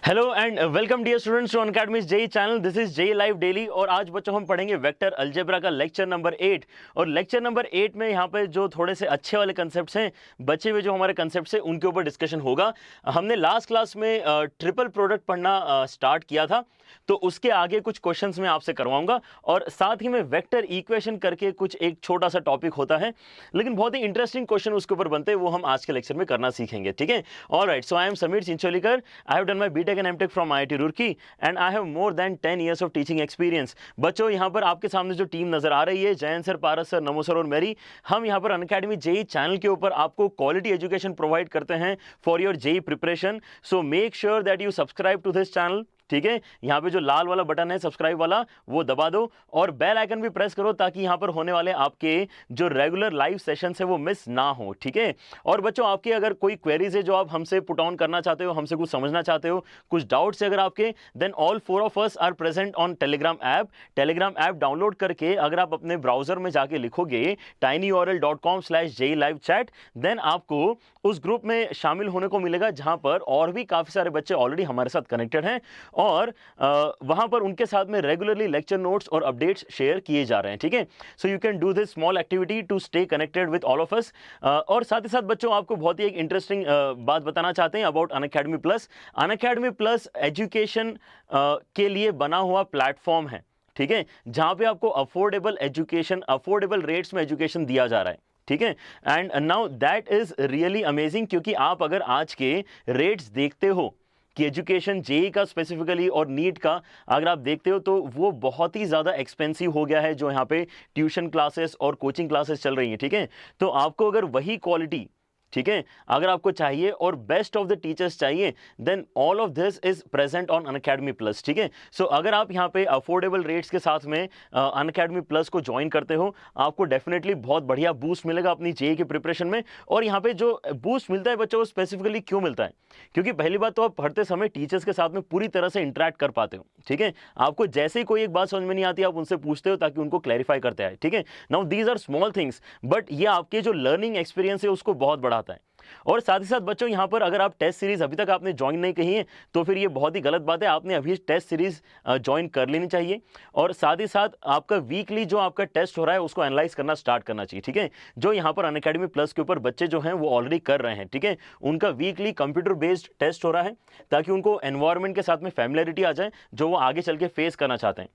Hello and welcome dear students to Unacademy JEE channel. This is JEE live daily और आज बच्चों हम पढ़ेंगे वेक्टर अलजेब्रा का लेक्चर नंबर 8। और लेक्चर नंबर 8 में यहाँ पे जो थोड़े से अच्छे वाले कंसेप्ट्स हैं, बचे हुए जो हमारे कंसेप्ट्स हैं उनके ऊपर डिस्कशन होगा। हमने लास्ट क्लास में ट्रिपल प्रोडक्ट पढ़ना स्टार्ट किया था, तो उसके आगे कुछ क्वेश्चंस मैं आपसे करवाऊंगा और साथ ही में वेक्टर इक्वेशन करके कुछ एक छोटा सा टॉपिक होता है, लेकिन बहुत ही इंटरेस्टिंग क्वेश्चन उसके ऊपर बनते हैं, वो हम आज के लेक्चर में करना सीखेंगे। ठीक है, alright. So I am Sameer Chincholikar. I have done my BTech and MTech from IIT Roorkee and I have more than 10 years of teaching experience. बच्चों, यहाँ पर आपके सामने जो टीम नजर आ रही है, जयंत सर, पारस सर, नमो सर और मेरी, हम यहाँ पर अनअकैडमी जेई चैनल के ऊपर आपको क्वालिटी एजुकेशन प्रोवाइड करते हैं for your JEE preparation. So make sure that you subscribe to this channel. ठीक है, यहाँ पे जो लाल वाला बटन है सब्सक्राइब वाला, वो दबा दो और बेल आइकन भी प्रेस करो ताकि यहाँ पर होने वाले आपके जो रेगुलर लाइव सेशंस है वो मिस ना हो। ठीक है, और बच्चों आपके अगर कोई क्वेरीज है जो आप हमसे पुट ऑन करना चाहते हो, हमसे कुछ समझना चाहते हो, कुछ डाउट्स है अगर आपके, then all 4 of us are present on Telegram app. Telegram app download करके अगर आप अपने ब्राउजर में जाके लिखोगे tinyurl.com/jlivechat, देन आपको उस ग्रुप में शामिल होने को मिलेगा जहां पर और भी काफी सारे बच्चे ऑलरेडी हमारे साथ कनेक्टेड हैं और वहां पर उनके साथ में रेगुलरली लेक्चर नोट्स और अपडेट्स शेयर किए जा रहे हैं। ठीक है, so you can do this small activity to stay connected with all of us. और साथ ही साथ बच्चों आपको बहुत ही एक इंटरेस्टिंग बात बताना चाहते हैं about Unacademy plus. Unacademy plus education के लिए बना हुआ प्लेटफॉर्म है। ठीक है, जहां पे आपको अफोर्डेबल एजुकेशन, अफोर्डेबल रेट्स में एजुकेशन दिया जा रहा है। ठीक है, and now that is really amazing, क्योंकि आप अगर आज के रेट्स देखते हो कि एजुकेशन जेई का स्पेसिफिकली और नीट का अगर आप देखते हो तो वो बहुत ही ज़्यादा एक्सपेंसिव हो गया है, जो यहाँ पे ट्यूशन क्लासेस और कोचिंग क्लासेस चल रही हैं। ठीक है, तो आपको अगर वही क्वालिटी, ठीक है, अगर आपको चाहिए और बेस्ट ऑफ द टीचर्स चाहिए, then all of this is present on Unacademy plus. ठीक है, सो अगर आप यहाँ पे अफोर्डेबल रेट्स के साथ में अनअकैडमी प्लस को ज्वाइन करते हो, आपको डेफिनेटली बहुत बढ़िया बूस्ट मिलेगा अपनी जेई की प्रिपरेशन में। और यहाँ पे जो बूस्ट मिलता है बच्चों, वो स्पेसिफिकली क्यों मिलता है? क्योंकि पहली बात तो आप पढ़ते समय टीचर्स के साथ में पूरी तरह से इंटरेक्ट कर पाते हो। ठीक है, आपको जैसे ही कोई एक बात समझ में नहीं आती आप उनसे पूछते हो ताकि उनको क्लैरिफाई करते हैं। ठीक है, now these are small things, but ये आपके जो लर्निंग एक्सपीरियंस है उसको बहुत बढ़ाता है। और साथ ही साथ बच्चों यहाँ पर अगर आप टेस्ट सीरीज अभी तक आपने ज्वाइन नहीं की है तो फिर ये बहुत ही गलत बात है, आपने अभी टेस्ट सीरीज ज्वाइन कर लेनी चाहिए। और साथ ही साथ आपका वीकली जो आपका टेस्ट हो रहा है उसको एनालाइज करना स्टार्ट करना चाहिए। ठीक है, जो यहाँ पर अनअकैडमी प्लस के ऊपर बच्चे जो हैं वो ऑलरेडी कर रहे हैं। ठीक है, उनका वीकली कंप्यूटर बेस्ड टेस्ट हो रहा है ताकि उनको एनवायरनमेंट के साथ में फैमिलियरिटी आ जाए जो वो आगे चल के फेस करना चाहते हैं।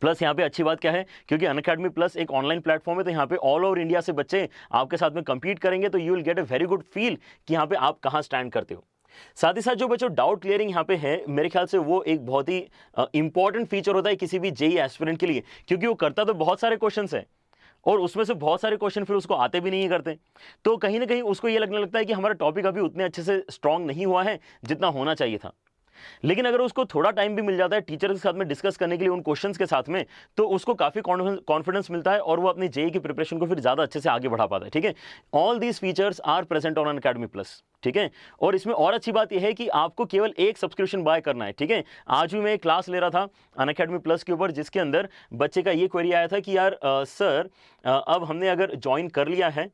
प्लस यहाँ पे अच्छी बात क्या है, क्योंकि अनअकैडमी प्लस एक ऑनलाइन प्लेटफॉर्म है, तो यहाँ पे ऑल ओवर इंडिया से बच्चे आपके साथ में compete करेंगे, तो you will get a very good feel कि यहाँ पे आप कहाँ स्टैंड करते हो। साथ ही साथ जो बच्चों डाउट क्लियरिंग यहाँ पे है, मेरे ख्याल से वो एक बहुत ही इंपॉर्टेंट फीचर होता है किसी भी जेई एस्पिरेंट के लिए, क्योंकि वो करता तो बहुत सारे क्वेश्चन है और उसमें से बहुत सारे क्वेश्चन फिर उसको आते भी नहीं करते, तो कहीं ना कहीं उसको ये लगने लगता है कि हमारा टॉपिक अभी उतने अच्छे से स्ट्रांग नहीं हुआ है जितना होना चाहिए था। लेकिन अगर उसको थोड़ा टाइम भी मिल जाता है टीचर के साथ में डिस्कस करने के लिए उन क्वेश्चंस के साथ में, तो उसको काफी कॉन्फिडेंस मिलता है और वो अपनी जेई की प्रिपरेशन को फिर ज्यादा अच्छे से आगे बढ़ा पाता है। ठीक है, all these features are present on Unacademy plus. ठीक है, और इसमें और अच्छी बात यह है कि आपको केवल एक सब्सक्रिप्शन बाय करना है। ठीक है, आज भी मैं एक क्लास ले रहा था अनअकैडमी प्लस के ऊपर, जिसके अंदर बच्चे का ये क्वेरी आया था कि यार सर अब हमने अगर ज्वाइन कर लिया है,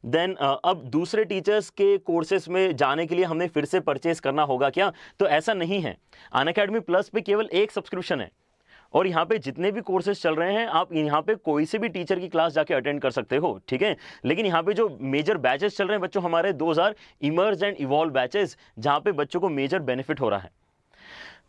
देन अब दूसरे टीचर्स के कोर्सेज में जाने के लिए हमें फिर से परचेज करना होगा क्या? तो ऐसा नहीं है, अनअकैडमी प्लस पे केवल एक सब्सक्रिप्शन है और यहाँ पे जितने भी कोर्सेज चल रहे हैं आप यहाँ पे कोई से भी टीचर की क्लास जाके अटेंड कर सकते हो। ठीक है, लेकिन यहाँ पे जो मेजर बैचेस चल रहे हैं बच्चों हमारे 2000 इमर्ज एंड इवॉल्व बैचेस, जहाँ पे बच्चों को मेजर बेनिफिट हो रहा है।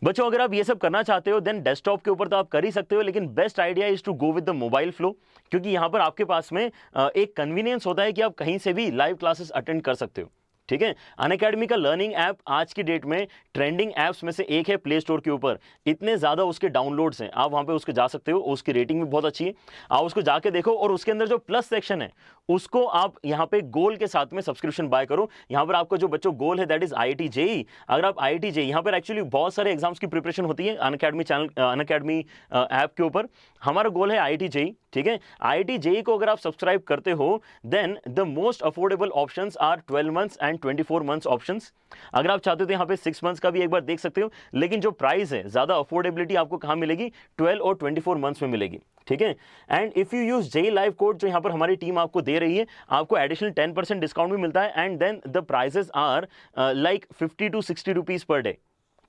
बच्चों अगर आप ये सब करना चाहते हो देन डेस्कटॉप के ऊपर तो आप कर ही सकते हो, लेकिन best idea is to go with the mobile flow, क्योंकि यहाँ पर आपके पास में एक कन्वीनियंस होता है कि आप कहीं से भी लाइव क्लासेस अटेंड कर सकते हो। ठीक है, अनअकैडमी का लर्निंग ऐप आज की डेट में ट्रेंडिंग ऐप्स में से एक है प्ले स्टोर के ऊपर। इतने ज़्यादा उसके डाउनलोड्स हैं, आप वहाँ पे उसके जा सकते हो, उसकी रेटिंग भी बहुत अच्छी है, आप उसको जाके देखो। और उसके अंदर जो प्लस सेक्शन है उसको आप यहाँ पे गोल के साथ में सब्सक्रिप्शन बाय करो। यहाँ पर आपका जो बच्चों गोल है दैट इज आईआईटी जेई। अगर आप आईआईटी जेई, यहाँ पर एक्चुअली बहुत सारे एग्जाम्स की प्रिपरेशन होती है अनअकैडमी चैनल, अनअकैडमी ऐप के ऊपर। हमारा गोल है आईआईटी जेई। ठीक है, आईआईटी जेई को अगर आप सब्सक्राइब करते हो then the most affordable options are 12 months and 24 months options. अगर आप चाहते हो तो यहाँ पे 6 months का भी एक बार देख सकते हो, लेकिन जो प्राइस है ज्यादा अफोर्डेबिलिटी आपको कहाँ मिलेगी? 12 और 24 months में मिलेगी। ठीक है, and if you use JEE live code जो यहाँ पर हमारी टीम आपको दे रही है, आपको एडिशनल 10% डिस्काउंट भी मिलता है and then the prices are like 50 to 60 rupees per day.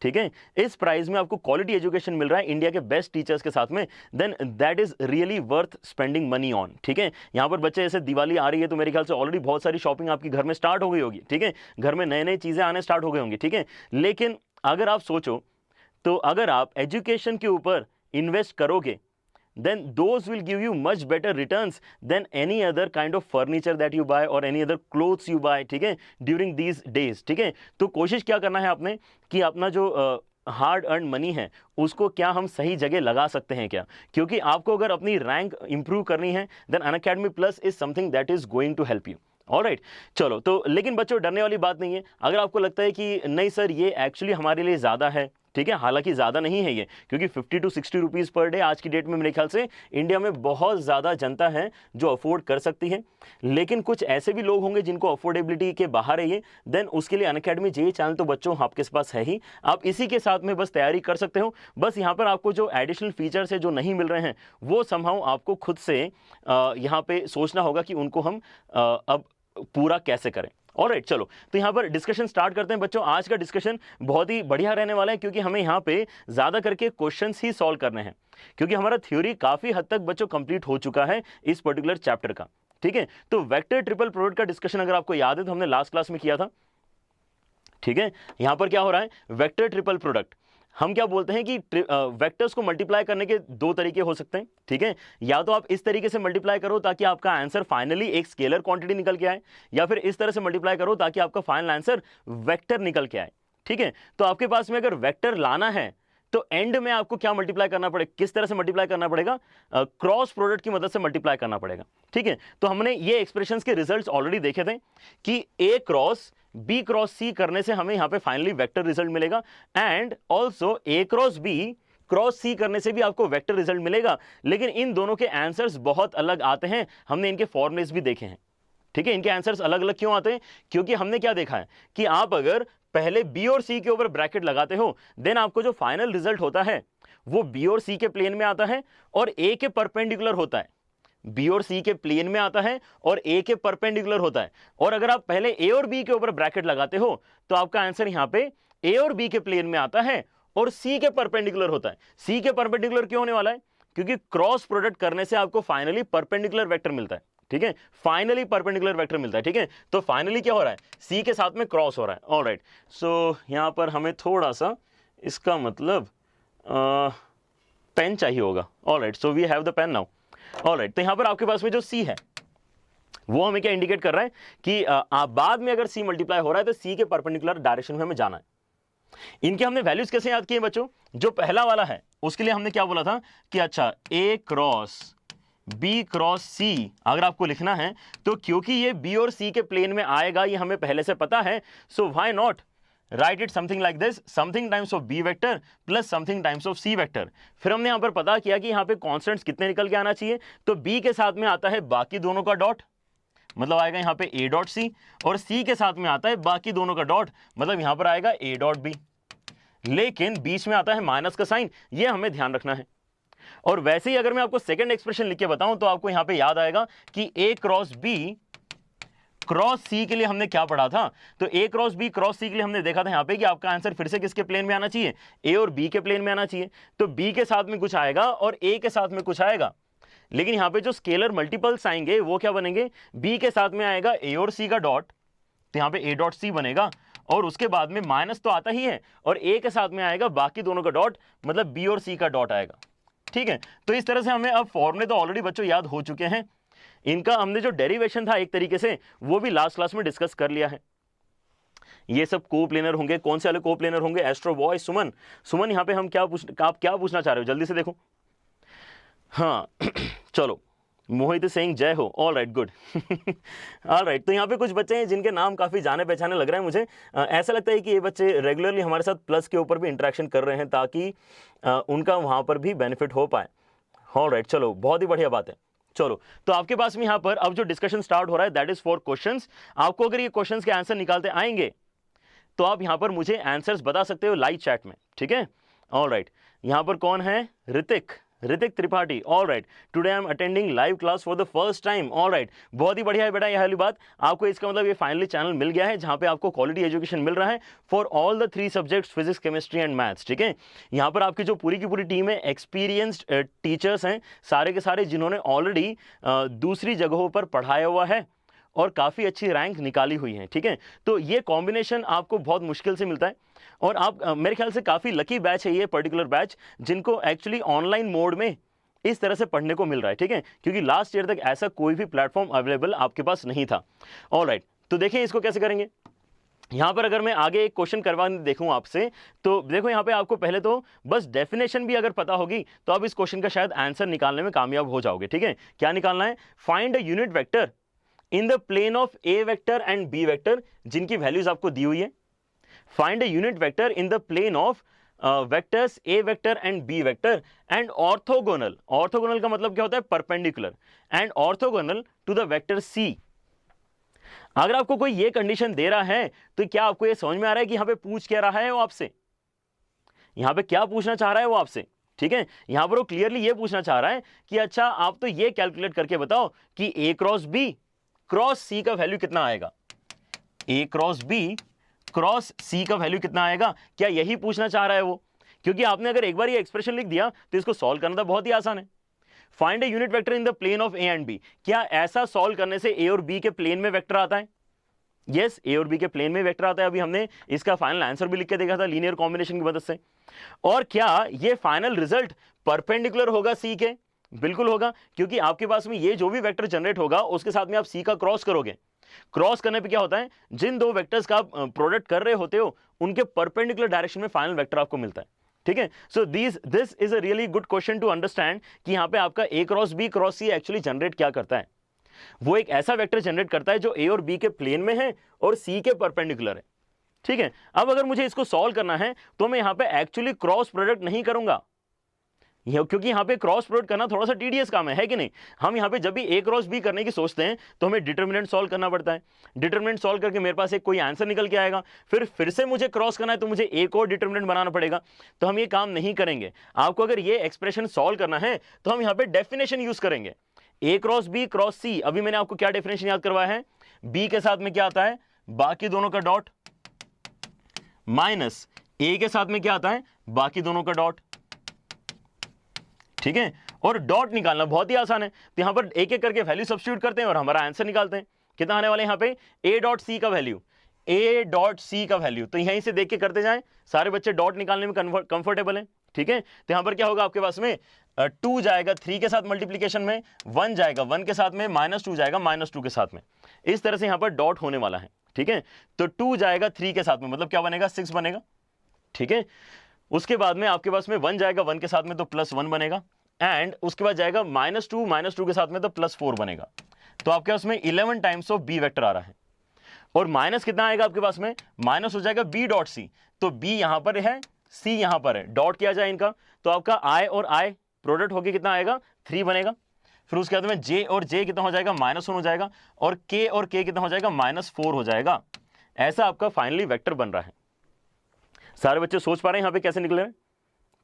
ठीक है, इस प्राइस में आपको क्वालिटी एजुकेशन मिल रहा है इंडिया के बेस्ट टीचर्स के साथ में, then that is really worth spending money on. ठीक है, यहाँ पर बच्चे जैसे दिवाली आ रही है तो मेरे ख्याल से ऑलरेडी बहुत सारी शॉपिंग आपकी घर में स्टार्ट हो गई होगी। ठीक है, घर में नए नए चीजें आने स्टार्ट हो गई होंगी। ठीक है, लेकिन अगर आप सोचो तो अगर आप एजुकेशन के ऊपर इन्वेस्ट करोगे then those will give you much better returns than any other kind of furniture that you buy or any other clothes you buy। ठीक है, during these days। ठीक है, तो कोशिश क्या करना है आपने कि अपना जो हार्ड अर्न मनी है उसको क्या हम सही जगह लगा सकते हैं क्या, क्योंकि आपको अगर अपनी रैंक इंप्रूव करनी है then Unacademy plus is something that is going to help you. Alright, चलो तो लेकिन बच्चों डरने वाली बात नहीं है। अगर आपको लगता है कि नहीं सर ये एक्चुअली हमारे लिए ज़्यादा है, ठीक है, हालांकि ज़्यादा नहीं है ये, क्योंकि 50 to 60 रुपीज़ पर डे आज की डेट में मेरे ख्याल से इंडिया में बहुत ज़्यादा जनता है जो अफोर्ड कर सकती है। लेकिन कुछ ऐसे भी लोग होंगे जिनको अफोर्डेबिलिटी के बाहर है ये, देन उसके लिए अनअकैडमी जे चैनल तो बच्चों आपके पास है ही, आप इसी के साथ में बस तैयारी कर सकते हो। बस यहाँ पर आपको जो एडिशनल फीचर्स है जो नहीं मिल रहे हैं वो समहाउ आपको खुद से यहाँ पे सोचना होगा कि उनको हम अब पूरा कैसे करें। ऑलराइट, चलो तो यहाँ पर डिस्कशन स्टार्ट करते हैं बच्चों। आज का डिस्कशन बहुत ही बढ़िया रहने वाला है क्योंकि हमें यहाँ पे ज़्यादा करके क्वेश्चंस ही सॉल्व करने हैं, क्योंकि हमारा थ्योरी काफ़ी हद तक बच्चों कंप्लीट हो चुका है इस पर्टिकुलर चैप्टर का। ठीक है, तो वेक्टर ट्रिपल प्रोडक्ट का डिस्कशन अगर आपको याद है तो हमने लास्ट क्लास में किया था। ठीक है, यहाँ पर क्या हो रहा है, वेक्टर ट्रिपल प्रोडक्ट हम क्या बोलते हैं कि वेक्टर्स को मल्टीप्लाई करने के दो तरीके हो सकते हैं। ठीक है, या तो आप इस तरीके से मल्टीप्लाई करो ताकि आपका आंसर फाइनली एक स्केलर क्वांटिटी निकल के आए, या फिर इस तरह से मल्टीप्लाई करो ताकि आपका फाइनल आंसर वेक्टर निकल के आए। ठीक है, तो आपके पास में अगर वेक्टर लाना है तो एंड में आपको क्या मल्टीप्लाई करना पड़ेगा, किस तरह से मल्टीप्लाई करना पड़ेगा, क्रॉस प्रोडक्ट की मदद से मल्टीप्लाई करना पड़ेगा। ठीक है, तो हमने ये एक्सप्रेशंस के रिजल्ट्स ऑलरेडी देखे थे कि A cross B cross C करने से हमें यहां पे फाइनली वेक्टर रिजल्ट मिलेगा, and also A cross B cross C करने से भी आपको वेक्टर रिजल्ट मिलेगा। लेकिन इन दोनों के आंसर्स बहुत अलग आते हैं, हमने इनके फॉर्मूलेस भी देखे हैं। ठीक है, इनके आंसर्स अलग अलग क्यों आते हैं, क्योंकि हमने क्या देखा है कि आप अगर पहले बी और सी के ऊपर ब्रैकेट लगाते हो देन आपको जो फाइनल रिजल्ट होता है वो बी और सी के प्लेन में आता है और ए के परपेंडिकुलर होता है। बी और सी के प्लेन में आता है और ए के परपेंडिकुलर होता है। और अगर आप पहले ए और बी के ऊपर ब्रैकेट लगाते हो तो आपका आंसर यहां पे ए और बी के प्लेन में आता है और सी के परपेंडिकुलर होता है। सी के परपेंडिकुलर क्यों होने वाला है, क्योंकि क्रॉस प्रोडक्ट करने से आपको फाइनली परपेंडिकुलर वेक्टर मिलता है। ठीक है, फाइनली परपेंडिकुलर वेक्टर मिलता है। ठीक है, तो फाइनली क्या हो रहा है, सी के साथ में क्रॉस हो रहा है। ऑलराइट, सो यहां पर हमें थोड़ा सा इसका मतलब पेन चाहिए होगा। Alright, so we have the pen now. Alright, तो यहां पर आपके पास में जो सी है वो हमें क्या इंडिकेट कर रहा है कि बाद में अगर सी मल्टीप्लाई हो रहा है तो सी के परपेंडिकुलर डायरेक्शन में हमें जाना है। इनके हमने वैल्यूज कैसे याद किए बच्चों, जो पहला वाला है उसके लिए हमने क्या बोला था कि अच्छा ए क्रॉस बी क्रॉस सी अगर आपको लिखना है तो क्योंकि ये बी और सी के प्लेन में आएगा ये हमें पहले से पता है, so why not write it something like this, something times of B vector plus something times of C vector. फिर हमने यहां पर पता किया कि यहां पे कांस्टेंट्स कितने निकल के आना चाहिए, तो बी के साथ में आता है बाकी दोनों का डॉट, मतलब आएगा यहां पे ए डॉट सी, और सी के साथ में आता है बाकी दोनों का डॉट, मतलब यहां पर आएगा ए डॉट बी, लेकिन बीच में आता है माइनस का साइन, ये हमें ध्यान रखना है। और वैसे ही अगर मैं आपको सेकंड एक्सप्रेशन लिख के बताऊं तो आपको यहां पे याद आएगा कि ए क्रॉस बी क्रॉस सी के लिए हमने क्या पढ़ा था, तो ए क्रॉस बी क्रॉस सी के लिए हमने देखा था यहां पे कि आपका आंसर फिर से किसके प्लेन में आना चाहिए, ए और बी के प्लेन में आना चाहिए। तो बी के साथ में कुछ आएगा और ए के साथ में कुछ आएगा, लेकिन यहां पे जो स्केलर मल्टीपल्स आएंगे वो क्या बनेंगे, बी के साथ में आएगा ए और सी का डॉट, तो यहां पे ए डॉट सी बनेगा, और उसके बाद में माइनस तो आता ही है और ए के साथ में आएगा बाकी दोनों का डॉट, मतलब बी और सी का डॉट आएगा। ठीक है, तो इस तरह से हमें अब फॉर्मूले तो ऑलरेडी बच्चों याद हो चुके हैं, इनका हमने जो डेरिवेशन था एक तरीके से वो भी लास्ट क्लास में डिस्कस कर लिया है। ये सब कोप्लेनर होंगे, कौन से वाले कोप्लेनर होंगे, एस्ट्रो बॉय सुमन, सुमन यहाँ पे हम आप क्या पूछना चाह रहे हो जल्दी से देखो। हाँ चलो, मोहित सिंह जय हो, all right good. All right, तो यहाँ पे कुछ बच्चे हैं जिनके नाम काफ़ी जाने पहचाने लग रहे हैं मुझे। ऐसा लगता है कि ये बच्चे रेगुलरली हमारे साथ प्लस के ऊपर भी इंटरेक्शन कर रहे हैं ताकि उनका वहाँ पर भी बेनिफिट हो पाए। ऑल राइट, चलो बहुत ही बढ़िया बात है। चलो, तो आपके पास में यहाँ पर अब जो डिस्कशन स्टार्ट हो रहा है दैट इज फॉर क्वेश्चंस। आपको अगर ये क्वेश्चंस के आंसर निकालते आएंगे तो आप यहाँ पर मुझे आंसर्स बता सकते हो लाइव चैट में, ठीक है। ऑल राइट, यहाँ पर कौन है, Hrithik, Hrithik Tripathi, all right, today I am attending live class for the first time, all right, बहुत ही बढ़िया है बेटा। यह वाली बात आपको, इसका मतलब ये फाइनली चैनल मिल गया है जहां पे आपको क्वालिटी एजुकेशन मिल रहा है for all the 3 subjects, physics, chemistry and maths. ठीक है, यहाँ पर आपकी जो पूरी की पूरी टीम है, एक्सपीरियंस्ड टीचर्स हैं सारे के सारे, जिन्होंने ऑलरेडी दूसरी जगहों पर पढ़ाया हुआ है और काफ़ी अच्छी रैंक निकाली हुई है। ठीक है, तो ये कॉम्बिनेशन आपको बहुत मुश्किल से मिलता है और आप मेरे ख्याल से काफ़ी लकी बैच है ये पर्टिकुलर बैच, जिनको एक्चुअली ऑनलाइन मोड में इस तरह से पढ़ने को मिल रहा है। ठीक है, क्योंकि लास्ट ईयर तक ऐसा कोई भी प्लेटफॉर्म अवेलेबल आपके पास नहीं था। ऑलराइट, तो देखिए इसको कैसे करेंगे। यहाँ पर अगर मैं आगे एक क्वेश्चन करवाने देखूं आपसे, तो देखो यहाँ पे आपको पहले तो बस डेफिनेशन भी अगर पता होगी तो आप इस क्वेश्चन का शायद आंसर निकालने में कामयाब हो जाओगे। ठीक है, क्या निकालना है, find a unit vector in the plane of A vector and B vector, जिनकी वैल्यूज आपको दी हुई है। Find a unit vector in the plane of vectors A vector and B vector and orthogonal, orthogonal का मतलब क्या होता है, perpendicular, and orthogonal to the vector C. अगर आपको कोई ये कंडीशन दे रहा है तो क्या आपको ये समझ में आ रहा है कि यहां पे पूछ क्या रहा है वो आपसे, यहां पे क्या पूछना चाह रहा है वो आपसे। ठीक है, यहां पर वो क्लियरली ये पूछना चाह रहा है कि अच्छा आप तो ये कैलकुलेट करके बताओ कि ए क्रॉस बी क्रॉस सी का वैल्यू कितना आएगा, ए क्रॉस बी क्रॉस सी का वैल्यू कितना आएगा, क्या यही पूछना चाह रहा है वो। क्योंकि आपने अगर एक बार ये एक्सप्रेशन लिख दिया तो इसको सॉल्व करना तो बहुत ही आसान है। Find a unit vector in the plane of A and B, क्या ऐसा सॉल्व करने से ए और बी के प्लेन में वेक्टर आता है। यस, ए और बी के प्लेन में वेक्टर आता है। अभी हमने इसका फाइनल आंसर भी लिख के देखा था लीनियर कॉम्बिनेशन की मदद से। और क्या ये फाइनल रिजल्ट परपेंडिकुलर होगा सी के, बिल्कुल होगा, क्योंकि आपके पास में ये जो भी वेक्टर जनरेट होगा उसके साथ में आप सी का क्रॉस करोगे। क्रॉस करने पे क्या होता है, जिन दो वेक्टर्स का आप प्रोडक्ट कर रहे होते हो उनके परपेंडिकुलर डायरेक्शन में फाइनल वेक्टर आपको मिलता है। ठीक है, so this is a really good question to understand कि यहां पे आपका A cross B cross C actually generate क्या करता है। वो एक ऐसा वेक्टर जनरेट करता है जो ए और बी के प्लेन में है और सी के परपेंडिकुलर है। ठीक है, अब अगर मुझे इसको सॉल्व करना है तो मैं यहां पे एक्चुअली क्रॉस प्रोडक्ट नहीं करूंगा, क्योंकि यहां पे क्रॉस प्रोडक्ट करना थोड़ा सा टीडियस काम है कि नहीं। हम यहां पे जब भी ए क्रॉस बी करने की सोचते हैं तो हमें डिटरमिनेंट सॉल्व करना पड़ता है। डिटरमिनेंट सॉल्व करके मेरे पास एक कोई आंसर निकल के आएगा, फिर से मुझे क्रॉस करना है तो मुझे एक और डिटरमिनेंट बनाना पड़ेगा। तो हम ये काम नहीं करेंगे। आपको अगर ये एक्सप्रेशन सॉल्व करना है तो हम यहां पे डेफिनेशन यूज करेंगे, ए क्रॉस बी क्रॉस सी। अभी मैंने आपको क्या डेफिनेशन याद करवाया है, बी के साथ में क्या आता है, बाकी दोनों का डॉट, माइनस ए के साथ में क्या आता है, बाकी दोनों का डॉट। ठीक है, और डॉट निकालना बहुत ही आसान है। तो यहां पर एक एक करके वैल्यू सब्स्टिट्यूट करते हैं और हमारा आंसर निकालते हैं। कितना आने वाला है यहां पे, ए डॉट सी का वैल्यू, ए डॉट सी का वैल्यू। तो यहीं से देख के करते जाएं, सारे बच्चे डॉट निकालने में कंफर्टेबल हैं। ठीक है, तो यहां पर क्या होगा आपके पास में, 2 जाएगा 3 के साथ मल्टीप्लीकेशन में, 1 जाएगा 1 के साथ में, -2 जाएगा -2 के साथ में। इस तरह से यहां पर डॉट होने वाला है। ठीक है, तो 2 जाएगा 3 के साथ में, मतलब क्या बनेगा, 6 बनेगा। ठीक है, उसके बाद में आपके पास में 1 जाएगा 1 के साथ में तो +1 बनेगा, एंड उसके बाद जाएगा -2 के साथ में तो +4 बनेगा। तो आपके पास में 11 टाइम्स ऑफ बी वेक्टर आ रहा है। और माइनस कितना आएगा आपके पास में, माइनस हो जाएगा बी डॉट सी। तो बी यहां पर है, सी यहां पर है, डॉट किया जाए इनका तो आपका आई और आई प्रोडक्ट होकर कितना आएगा, 3 बनेगा। फिर उसके बाद में जे और जे कितना हो जाएगा, -1 हो जाएगा, और के कितना हो जाएगा, -4 हो जाएगा। ऐसा आपका फाइनली वेक्टर बन रहा है। सारे बच्चे सोच पा रहे हैं यहाँ पे कैसे निकले हैं।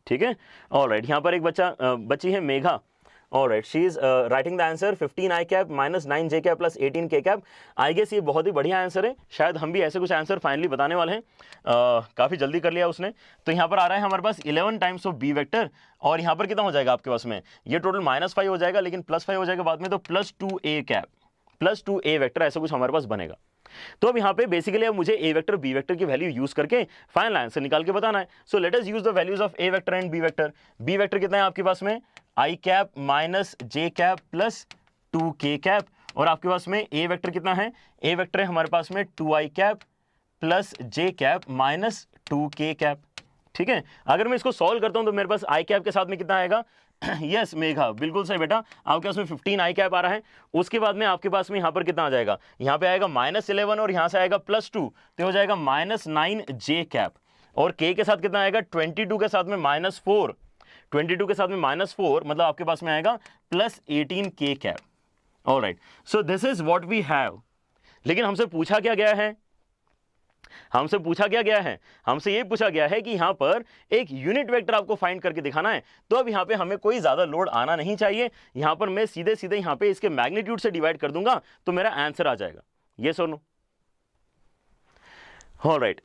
ठीक है, ऑलराइट, यहाँ पर एक बच्ची है Megha. Alright, she is writing the answer 15 I cap -9 J cap + 18 k cap. I guess ये बहुत ही बढ़िया आंसर है। शायद हम भी ऐसे कुछ आंसर फाइनली बताने वाले हैं। काफ़ी जल्दी कर लिया उसने। तो यहाँ पर आ रहा है हमारे पास 11 टाइम्स ऑफ बी वेक्टर, और यहाँ पर कितना हो जाएगा आपके पास में, ये टोटल -5 हो जाएगा, लेकिन +5 हो जाएगा बाद में, तो +2 ए कैप +2 ए वेक्टर, ऐसा कुछ हमारे पास बनेगा। तो अब यहाँ पे बेसिकली अब मुझे ए वेक्टर बी वेक्टर की वैल्यू यूज करके फाइनल आंसर निकाल के बताना है। So let us use the values of A vector and B vector. B vector कितना है आपके पास में, आई कैप -जे कैप +2 के कैप, और आपके पास में ए वेक्टर कितना है, ए वेक्टर है हमारे पास में 2 आई कैप +जे कैप -2 के कैप। ठीक है, अगर मैं इसको सॉल्व करता हूं तो मेरे पास आई कैप के साथ में कितना आएगा, यस मेघा बिल्कुल सही बेटा, आपके पास में 15 आई कैप आ रहा है। उसके बाद में आपके पास में यहाँ पर कितना आ जाएगा, यहाँ पे आएगा -11 और यहाँ से आएगा +2, तो हो जाएगा -9 जे कैप, और के के साथ कितना आएगा, 22 के साथ में -4, 22 के साथ में -4, मतलब आपके पास में आएगा +18 k cap. Alright, so this is what we have. लेकिन हमसे पूछा क्या गया है, हमसे पूछा क्या गया है, हमसे ये पूछा गया है कि यहां पर एक यूनिट वेक्टर आपको फाइंड करके दिखाना है। तो अब यहां पे हमें कोई ज्यादा लोड आना नहीं चाहिए, यहां पर मैं सीधे सीधे यहां पे इसके मैग्नीट्यूड से डिवाइड कर दूंगा तो मेरा आंसर आ जाएगा। Yes or no? Alright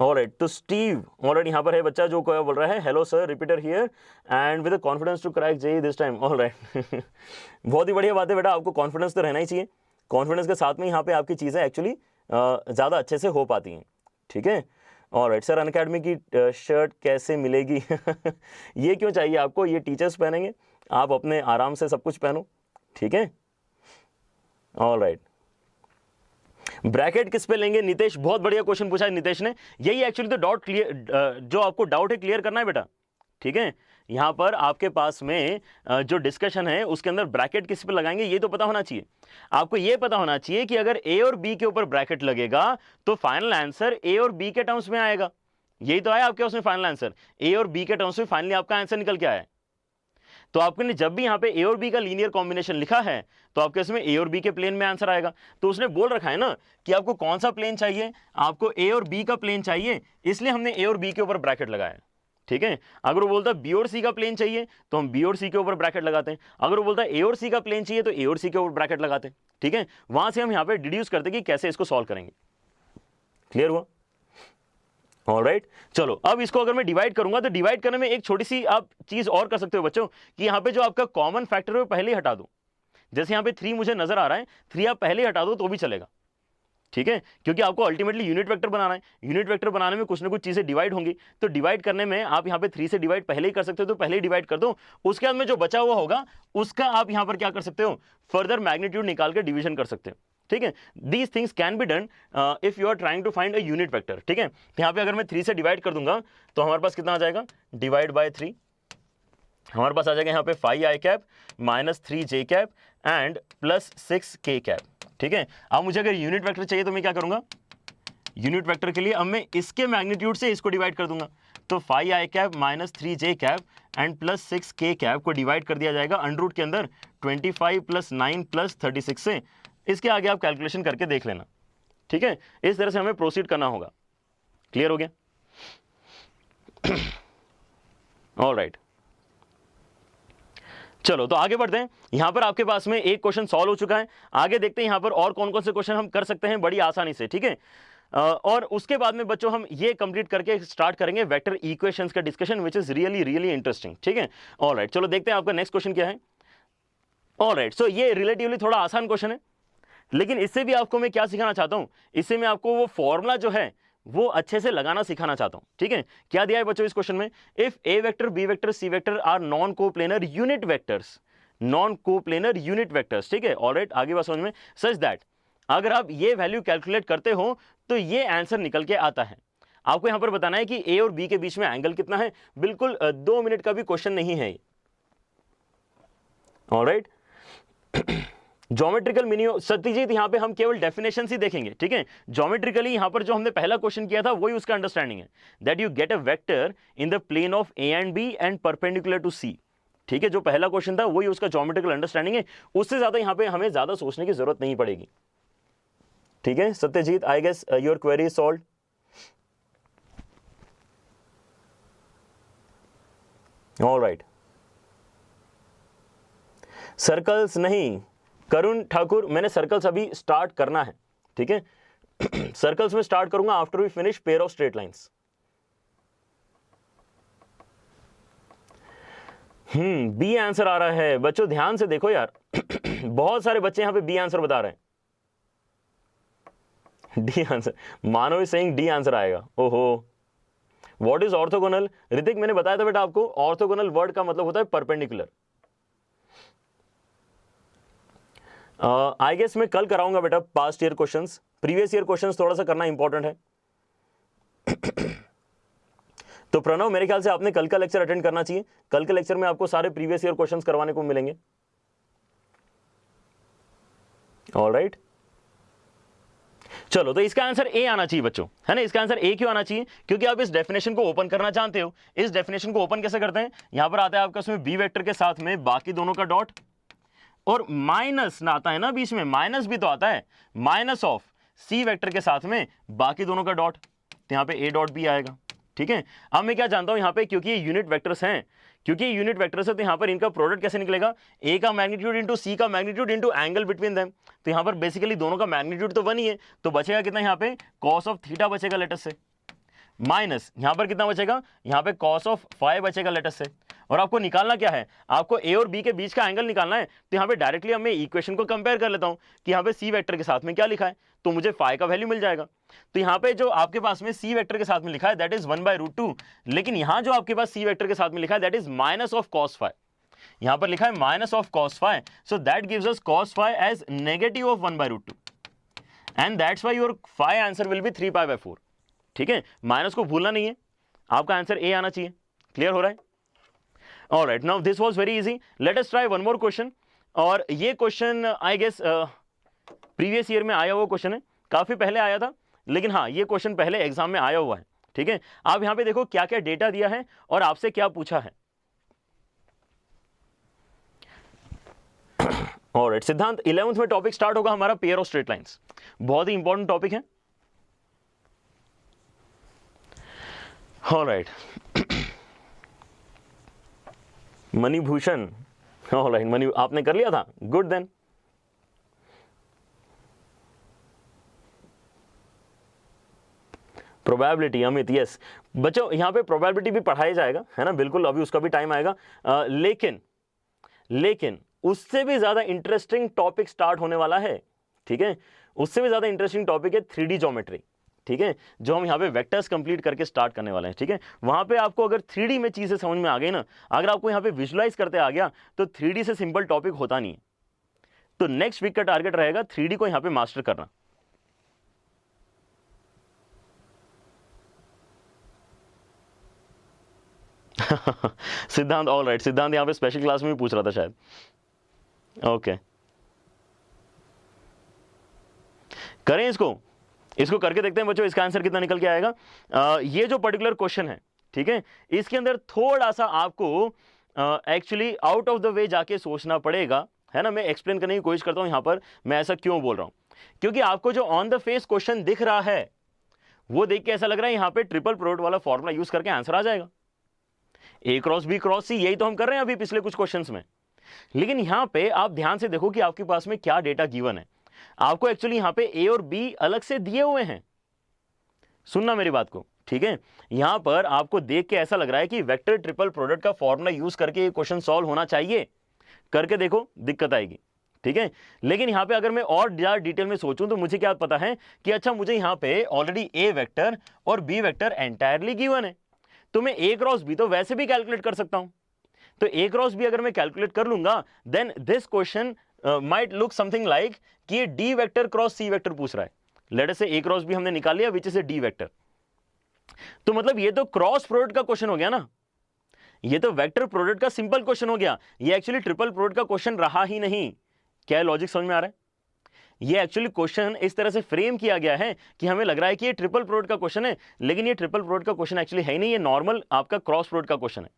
alright, तो स्टीव ऑलरेडी यहां पर है बच्चा जो बोल रहा है hello sir repeater here and with confidence to crack JEE this time. Alright बहुत ही बढ़िया बात है बेटा, आपको कॉन्फिडेंस तो रहना ही चाहिए। कॉन्फिडेंस के साथ में यहाँ पे आपकी चीज़ें एक्चुअली ज़्यादा अच्छे से हो पाती हैं। ठीक है, ऑलराइट सर अनअकैडमी की शर्ट कैसे मिलेगी? ये क्यों चाहिए आपको, ये टीचर्स पहनेंगे, आप अपने आराम से सब कुछ पहनो। ठीक है, ऑलराइट। ब्रैकेट किस पे लेंगे? नितेश, बहुत बढ़िया क्वेश्चन पूछा है नितेश ने। यही एक्चुअली तो डाउट क्लियर, जो आपको डाउट है क्लियर करना है बेटा। ठीक है, यहां पर आपके पास में जो डिस्कशन है उसके अंदर ब्रैकेट किस पे लगाएंगे ये तो पता होना चाहिए। आपको ये पता होना चाहिए कि अगर ए और बी के ऊपर ब्रैकेट लगेगा तो फाइनल आंसर ए और बी के टर्म्स में आएगा। यही तो आया आपके उसमें फाइनल आंसर, ए और बी के टर्म्स में फाइनली आपका आंसर निकल के आया। तो आपने जब भी यहां पे ए और बी का लीनियर कॉम्बिनेशन लिखा है तो आपके इसमें ए और बी के प्लेन में आंसर आएगा। तो उसने बोल रखा है ना कि आपको कौन सा प्लेन चाहिए, आपको ए और बी का प्लेन चाहिए, इसलिए हमने ए और बी के ऊपर ब्रैकेट लगाया। ठीक है, अगर वो बोलता है बी और सी का प्लेन चाहिए तो हम बी और सी के ऊपर ब्रैकेट लगाते हैं। अगर वो बोलता है ए और सी का प्लेन चाहिए तो ए और सी के ऊपर ब्रैकेट लगाते हैं। ठीक है, वहां से हम यहां पे डिड्यूस करते हैं कि कैसे इसको सॉल्व करेंगे। क्लियर हुआ? ऑलराइट, चलो अब इसको अगर मैं डिवाइड करूंगा तो डिवाइड करने में एक छोटी सी आप चीज और कर सकते हो बच्चों कि यहां पे जो आपका कॉमन फैक्टर है वो पहले ही हटा दो। जैसे यहां पे 3 मुझे नजर आ रहा है, 3 आप पहले हटा दो तो भी चलेगा। ठीक है, क्योंकि आपको अल्टीमेटली यूनिट वेक्टर बनाना है, यूनिट वेक्टर बनाने में कुछ ना कुछ चीजें डिवाइड होंगी, तो डिवाइड करने में आप यहां पे 3 से डिवाइड पहले ही कर सकते हो तो पहले ही डिवाइड कर दो। उसके बाद में जो बचा हुआ होगा उसका आप यहां पर क्या कर सकते हो, फर्दर मैग्नीट्यूड निकाल के डिवीजन कर सकते हो। ठीक है, these things can be done if you are trying to find a unit vector. ठीक है, यहां पे अगर मैं 3 से डिवाइड कर दूंगा तो हमारे पास कितना आ जाएगा, डिवाइड बाय 3, हमारे पास आ जाएगा यहाँ पे 5i cap minus 3j cap and plus 6k cap. ठीक है, अब मुझे अगर यूनिट वेक्टर चाहिए तो मैं क्या करूंगा, यूनिट वेक्टर के लिए अब मैं इसके मैग्नीट्यूड से इसको डिवाइड कर दूंगा। तो 5i cap minus 3j cap and plus 6k cap को डिवाइड कर दिया जाएगा अंडर रूट के अंदर 25 प्लस 9 प्लस 36 से। इसके आगे आप कैलकुलेशन करके देख लेना। ठीक है, इस तरह से हमें प्रोसीड करना होगा। क्लियर हो गया? ऑलराइट, चलो तो आगे बढ़ते हैं। यहां पर आपके पास में एक क्वेश्चन सॉल्व हो चुका है, आगे देखते हैं यहां पर और कौन कौन से क्वेश्चन हम कर सकते हैं बड़ी आसानी से। ठीक है, और उसके बाद में बच्चों हम ये कंप्लीट करके स्टार्ट करेंगे वेक्टर इक्वेशंस का discussion which is really really interesting. ठीक है, ऑलराइट, चलो देखते हैं आपका नेक्स्ट क्वेश्चन क्या है। ऑलराइट, सो ये रिलेटिवली थोड़ा आसान क्वेश्चन है, लेकिन इससे भी आपको मैं क्या सिखाना चाहता हूं, इससे मैं आपको वो फॉर्मूला जो है वो अच्छे से लगाना सिखाना चाहता हूं। ठीक है, क्या दिया है बच्चों इस क्वेश्चन में, if A vector B vector C vector are non coplanar unit vectors, non coplanar unit vectors. ठीक है, ऑलराइट, आगे बात समझ में, सच दैट अगर आप ये वैल्यू कैलकुलेट करते हो तो ये आंसर निकल के आता है। आपको यहां पर बताना है कि ए और बी के बीच में एंगल कितना है, बिल्कुल 2 मिनट का भी क्वेश्चन नहीं है। ऑलराइट, ज्योमेट्रिकल मीनिंग सत्यजीत यहां पे हम केवल डेफिनेशन ही देखेंगे। ठीक है, ज्योमेट्रिकली यहां पर जो हमने पहला क्वेश्चन किया था वही उसका अंडरस्टैंडिंग है, that you get a vector in the plane of A and B and perpendicular to C. ठीक है, जो पहला क्वेश्चन था वही उसका ज्योमेट्रिकल अंडरस्टैंडिंग है, उससे ज्यादा यहां पे हमें ज्यादा सोचने की जरूरत नहीं पड़ेगी। ठीक है Satyajit, I guess your query is solved. Alright, circles नहीं करुण ठाकुर, मैंने सर्कल्स अभी स्टार्ट करना है। ठीक है, सर्कल्स में स्टार्ट करूंगा after we finish pair of straight lines. B answer आ रहा है बच्चों, ध्यान से देखो यार। बहुत सारे बच्चे यहां पे बी आंसर बता रहे हैं। D answer, Manav is saying D answer आएगा। ओहो, व्हाट इज ऑर्थोगोनल? ऋतिक, मैंने बताया था बेटा आपको, ऑर्थोगोनल वर्ड का मतलब होता है परपेंडिकुलर। आई गेस मैं कल कराऊंगा बेटा past year questions, previous year questions थोड़ा सा करना इंपॉर्टेंट है। तो प्रणव, मेरे ख्याल से आपने कल का लेक्चर अटेंड करना चाहिए, कल के लेक्चर में आपको सारे प्रीवियस ईयर क्वेश्चंस करवाने को मिलेंगे। ऑलराइट, चलो तो इसका आंसर ए आना चाहिए बच्चों, है ना। इसका आंसर ए क्यों आना चाहिए, क्योंकि आप इस डेफिनेशन को ओपन करना जानते हो। इस डेफिनेशन को ओपन कैसे करते हैं, यहां पर आता है आपका उसमें बी वेक्टर के साथ में बाकी दोनों का डॉट, और माइनस ना आता है ना बीच में, माइनस भी तो आता है, माइनस ऑफ सी वेक्टर के साथ में बाकी दोनों का डॉट, तो यहाँ पे ए डॉट बी आएगा। ठीक है, अब मैं क्या जानता हूं यहाँ पे, क्योंकि ये यूनिट वेक्टर्स हैं, क्योंकि ये यूनिट वेक्टर्स है, तो यहाँ पर इनका प्रोडक्ट कैसे निकलेगा, ए का मैग्नीट्यूड इंटू सी का magnitude into angle between them. तो यहाँ पर बेसिकली दोनों का मैग्नीट्यूड तो 1 ही है, तो बचेगा कितना यहाँ पे, कॉस ऑफ थीटा बचेगा लेटस से, माइनस यहाँ पर कितना बचेगा, यहाँ पे कॉस ऑफ फाई बचेगा लेटस से। और आपको निकालना क्या है, आपको ए और बी के बीच का एंगल निकालना है। तो यहाँ पे डायरेक्टली मैं इक्वेशन को कंपेयर कर लेता हूँ कि यहाँ पे सी वेक्टर के साथ में क्या लिखा है, तो मुझे फाई का वैल्यू मिल जाएगा। तो यहाँ पे जो आपके पास में सी वेक्टर के साथ में लिखा है दैट इज 1/√2, लेकिन यहाँ जो आपके पास सी वेक्टर के साथ में लिखा है that is minus of cos phi, यहाँ पर लिखा है minus of cos phi, so that gives us cos phi as negative of 1/√2 and that's why your phi answer will be 3π/4। ठीक है, माइनस को भूलना नहीं है, आपका आंसर ए आना चाहिए। क्लियर हो रहा है? Alright, now this was very easy, let us try one more question. और ये क्वेश्चन आई गेस प्रीवियस ईयर में आया हुआ क्वेश्चन है, काफी पहले आया था, लेकिन हाँ ये क्वेश्चन पहले एग्जाम में आया हुआ है। ठीक है, आप यहां पे देखो क्या क्या डेटा दिया है और आपसे क्या पूछा है। ऑलराइट सिद्धांत, 11th में टॉपिक स्टार्ट होगा हमारा पेयर ऑफ स्ट्रेट लाइंस, बहुत ही इंपॉर्टेंट टॉपिक है। ऑलराइट मणिभूषण, ऑलराइट मणि आपने कर लिया था, good then. Probability Amit, yes बच्चों यहाँ पे प्रोबेबिलिटी भी पढ़ाया जाएगा, है ना, बिल्कुल अभी उसका भी टाइम आएगा। लेकिन उससे भी ज्यादा इंटरेस्टिंग टॉपिक स्टार्ट होने वाला है। ठीक है, उससे भी ज्यादा इंटरेस्टिंग टॉपिक है 3D ज्योमेट्री। ठीक है, जो हम यहाँ पे वेक्टर्स कंप्लीट करके स्टार्ट करने वाले हैं। ठीक है, वहां पे आपको अगर 3D में चीजें समझ में आ गई ना, अगर आपको यहाँ पे विजुलाइज करते आ गया, तो 3D से सिंपल टॉपिक होता नहीं है। तो नेक्स्ट वीक का टारगेट रहेगा 3D को यहाँ पे मास्टर करना। सिद्धांत, ऑलराइट सिद्धांत यहाँ पे स्पेशल क्लास में भी पूछ रहा था शायद। ओके करें इसको करके देखते हैं बच्चों, इसका आंसर कितना निकल के आएगा। ये जो पर्टिकुलर क्वेश्चन है, ठीक है, इसके अंदर थोड़ा सा आपको actually out of the way जाके सोचना पड़ेगा, है ना। मैं एक्सप्लेन करने की कोशिश करता हूं यहाँ पर मैं ऐसा क्यों बोल रहा हूं, क्योंकि आपको जो ऑन द फेस क्वेश्चन दिख रहा है वो देख के ऐसा लग रहा है यहाँ पे ट्रिपल प्रोडक्ट वाला फॉर्मूला यूज करके आंसर आ जाएगा, A cross B cross C, यही तो हम कर रहे हैं अभी पिछले कुछ क्वेश्चंस में। लेकिन यहाँ पे आप ध्यान से देखो कि आपके पास में क्या डेटा गिवन है। आपको एक्चुअली यहाँ पे A और B अलग से दिए हुए हैं, सुनना मेरी बात को, ठीक है। यहां पर आपको देख के ऐसा लग रहा है कि वेक्टर ट्रिपल प्रोडक्ट का फॉर्मूला यूज करके ये क्वेश्चन सॉल्व होना चाहिए, करके देखो दिक्कत आएगी, ठीक है। लेकिन यहां पे अगर मैं और ज्यादा डिटेल में सोचूं तो मुझे क्या पता है कि अच्छा मुझे यहां पे ऑलरेडी A वेक्टर और B वेक्टर एंटायरली गिवन है, तो मैं A क्रॉस B तो वैसे भी कैलकुलेट कर सकता हूं। तो A क्रॉस B अगर मैं कैलकुलेट कर लूंगा then this question might look something like कि ये D vector cross C vector पूछ रहा है। लेट अस से A क्रॉस B हमने निकाल लिया which is a D vector, तो मतलब ये तो क्रॉस प्रोडक्ट का क्वेश्चन हो गया ना, ये तो वेक्टर प्रोडक्ट का सिंपल क्वेश्चन हो गया, ये एक्चुअली ट्रिपल प्रोडक्ट का क्वेश्चन रहा ही नहीं। क्या लॉजिक समझ में आ रहा है? ये एक्चुअली क्वेश्चन इस तरह से फ्रेम किया गया है कि हमें लग रहा है कि ये ट्रिपल प्रोडक्ट का क्वेश्चन है, लेकिन ये ट्रिपल प्रोडक्ट का क्वेश्चन एक्चुअली है ही नहीं, ये नॉर्मल आपका क्रॉस प्रोडक्ट का क्वेश्चन है,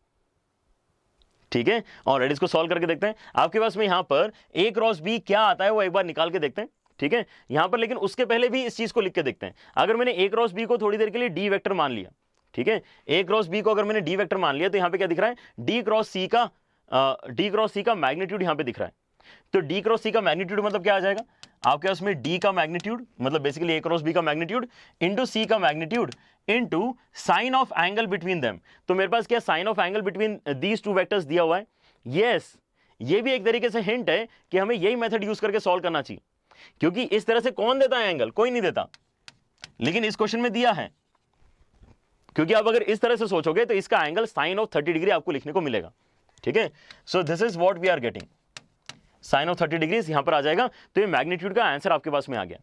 ठीक है। और इसको सॉल्व करके देखते हैं। आपके पास में यहां पर A क्रॉस B क्या आता है वो एक बार निकाल के देखते हैं, ठीक है। यहां पर लेकिन उसके पहले भी इस चीज को लिख के देखते हैं। अगर मैंने A क्रॉस B को थोड़ी देर के लिए D वेक्टर मान लिया, ठीक है, A क्रॉस B को अगर मैंने D वेक्टर मान लिया तो यहां पे क्या दिख रहा है, D क्रॉस C का मैग्नीट्यूड यहां पे दिख रहा है। तो D क्रॉस C का मैग्नीट्यूड मतलब क्या आ जाएगा आपके पास में, D का मैग्नीट्यूड मतलब बेसिकली A क्रॉस B का मैग्नीट्यूड इंटू C का magnitude into sine of angle between them. तो मेरे पास क्या sine of angle between these two vectors दिया हुआ है। यस, ये भी एक तरीके से हिंट है कि हमें यही मेथड यूज करके सॉल्व करना चाहिए, क्योंकि इस तरह से कौन देता है एंगल, कोई नहीं देता, लेकिन इस क्वेश्चन में दिया है। क्योंकि आप अगर इस तरह से सोचोगे तो इसका एंगल साइन ऑफ 30 डिग्री आपको लिखने को मिलेगा, ठीक है। So this is what we are getting, sine of 30 degree यहां पर आ जाएगा। तो ये मैग्नीट्यूड का आंसर आपके पास में आ गया।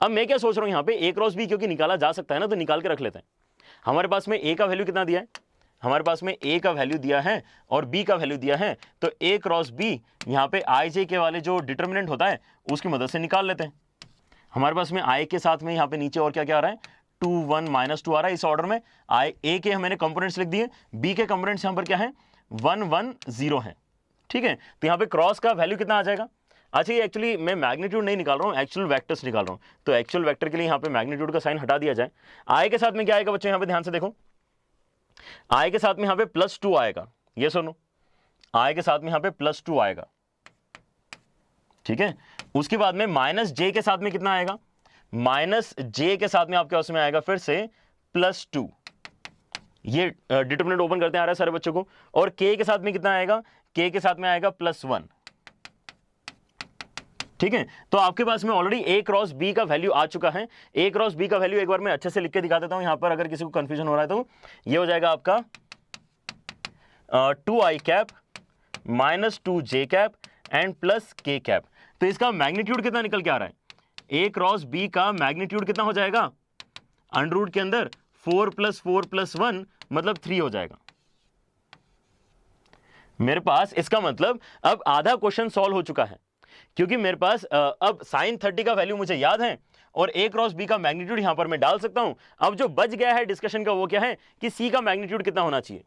अब मैं क्या सोच रहा हूं यहां पे A क्रॉस B क्योंकि निकाला जा सकता है ना, तो निकाल के रख लेते हैं। हमारे पास में A का वैल्यू कितना दिया है, हमारे पास में A का वैल्यू दिया है और B का वैल्यू दिया है, तो A क्रॉस B यहाँ पे IJ के वाले जो डिटर्मिनेंट होता है उसकी मदद से निकाल लेते हैं। हमारे पास में I के साथ में यहाँ पे नीचे और क्या क्या आ रहा है, 2 1 -2 आ रहा है इस ऑर्डर में। A के मैंने कंपोनेंट्स लिख दिए, B के कंपोनेंट्स यहाँ पर क्या है 1 1 0 है, ठीक है। तो यहाँ पे क्रॉस का वैल्यू कितना आ जाएगा, अच्छा ये एक्चुअली मैं मैग्नीट्यूड नहीं निकाल रहा हूँ, एक्चुअल वेक्टर्स निकाल रहा हूँ। तो एक्चुअल वेक्टर के लिए यहाँ पे मैग्नीट्यूड का साइन हटा दिया जाए। आई के साथ में क्या आएगा बच्चों, यहाँ पे ध्यान से देखो, आई के साथ में यहाँ पे +2 आएगा, ये सुनो, आई के साथ में यहाँ पे +2 आएगा, ठीक है। उसके बाद में -j के साथ में कितना आएगा, -j के साथ में आपके उसमें आएगा फिर से +2। ये डिटरमिनेंट ओपन करते आ रहा है सारे बच्चों को। और k के साथ में कितना आएगा, k के साथ में आएगा +1, ठीक है। तो आपके पास में ऑलरेडी a क्रॉस b का वैल्यू आ चुका है। a क्रॉस b का वैल्यू एक बार मैं अच्छे से लिख के दिखा देता हूं यहां पर, अगर किसी को कंफ्यूजन हो रहा है तो ये हो जाएगा आपका 2i cap -2j cap and +k cap. तो इसका मैग्नीट्यूड कितना निकल के आ रहा है, a क्रॉस b का मैग्नीट्यूड कितना हो जाएगा, अंडर रूट के अंदर 4 + 4 + 1 मतलब 3 हो जाएगा मेरे पास। इसका मतलब अब आधा क्वेश्चन सॉल्व हो चुका है, क्योंकि मेरे पास अब sin 30 का वैल्यू मुझे याद है और a क्रॉस b का मैग्नीट्यूड यहां पर मैं डाल सकता हूं। अब जो बच गया है डिस्कशन का वो क्या है कि c का मैग्नीट्यूड कितना होना चाहिए।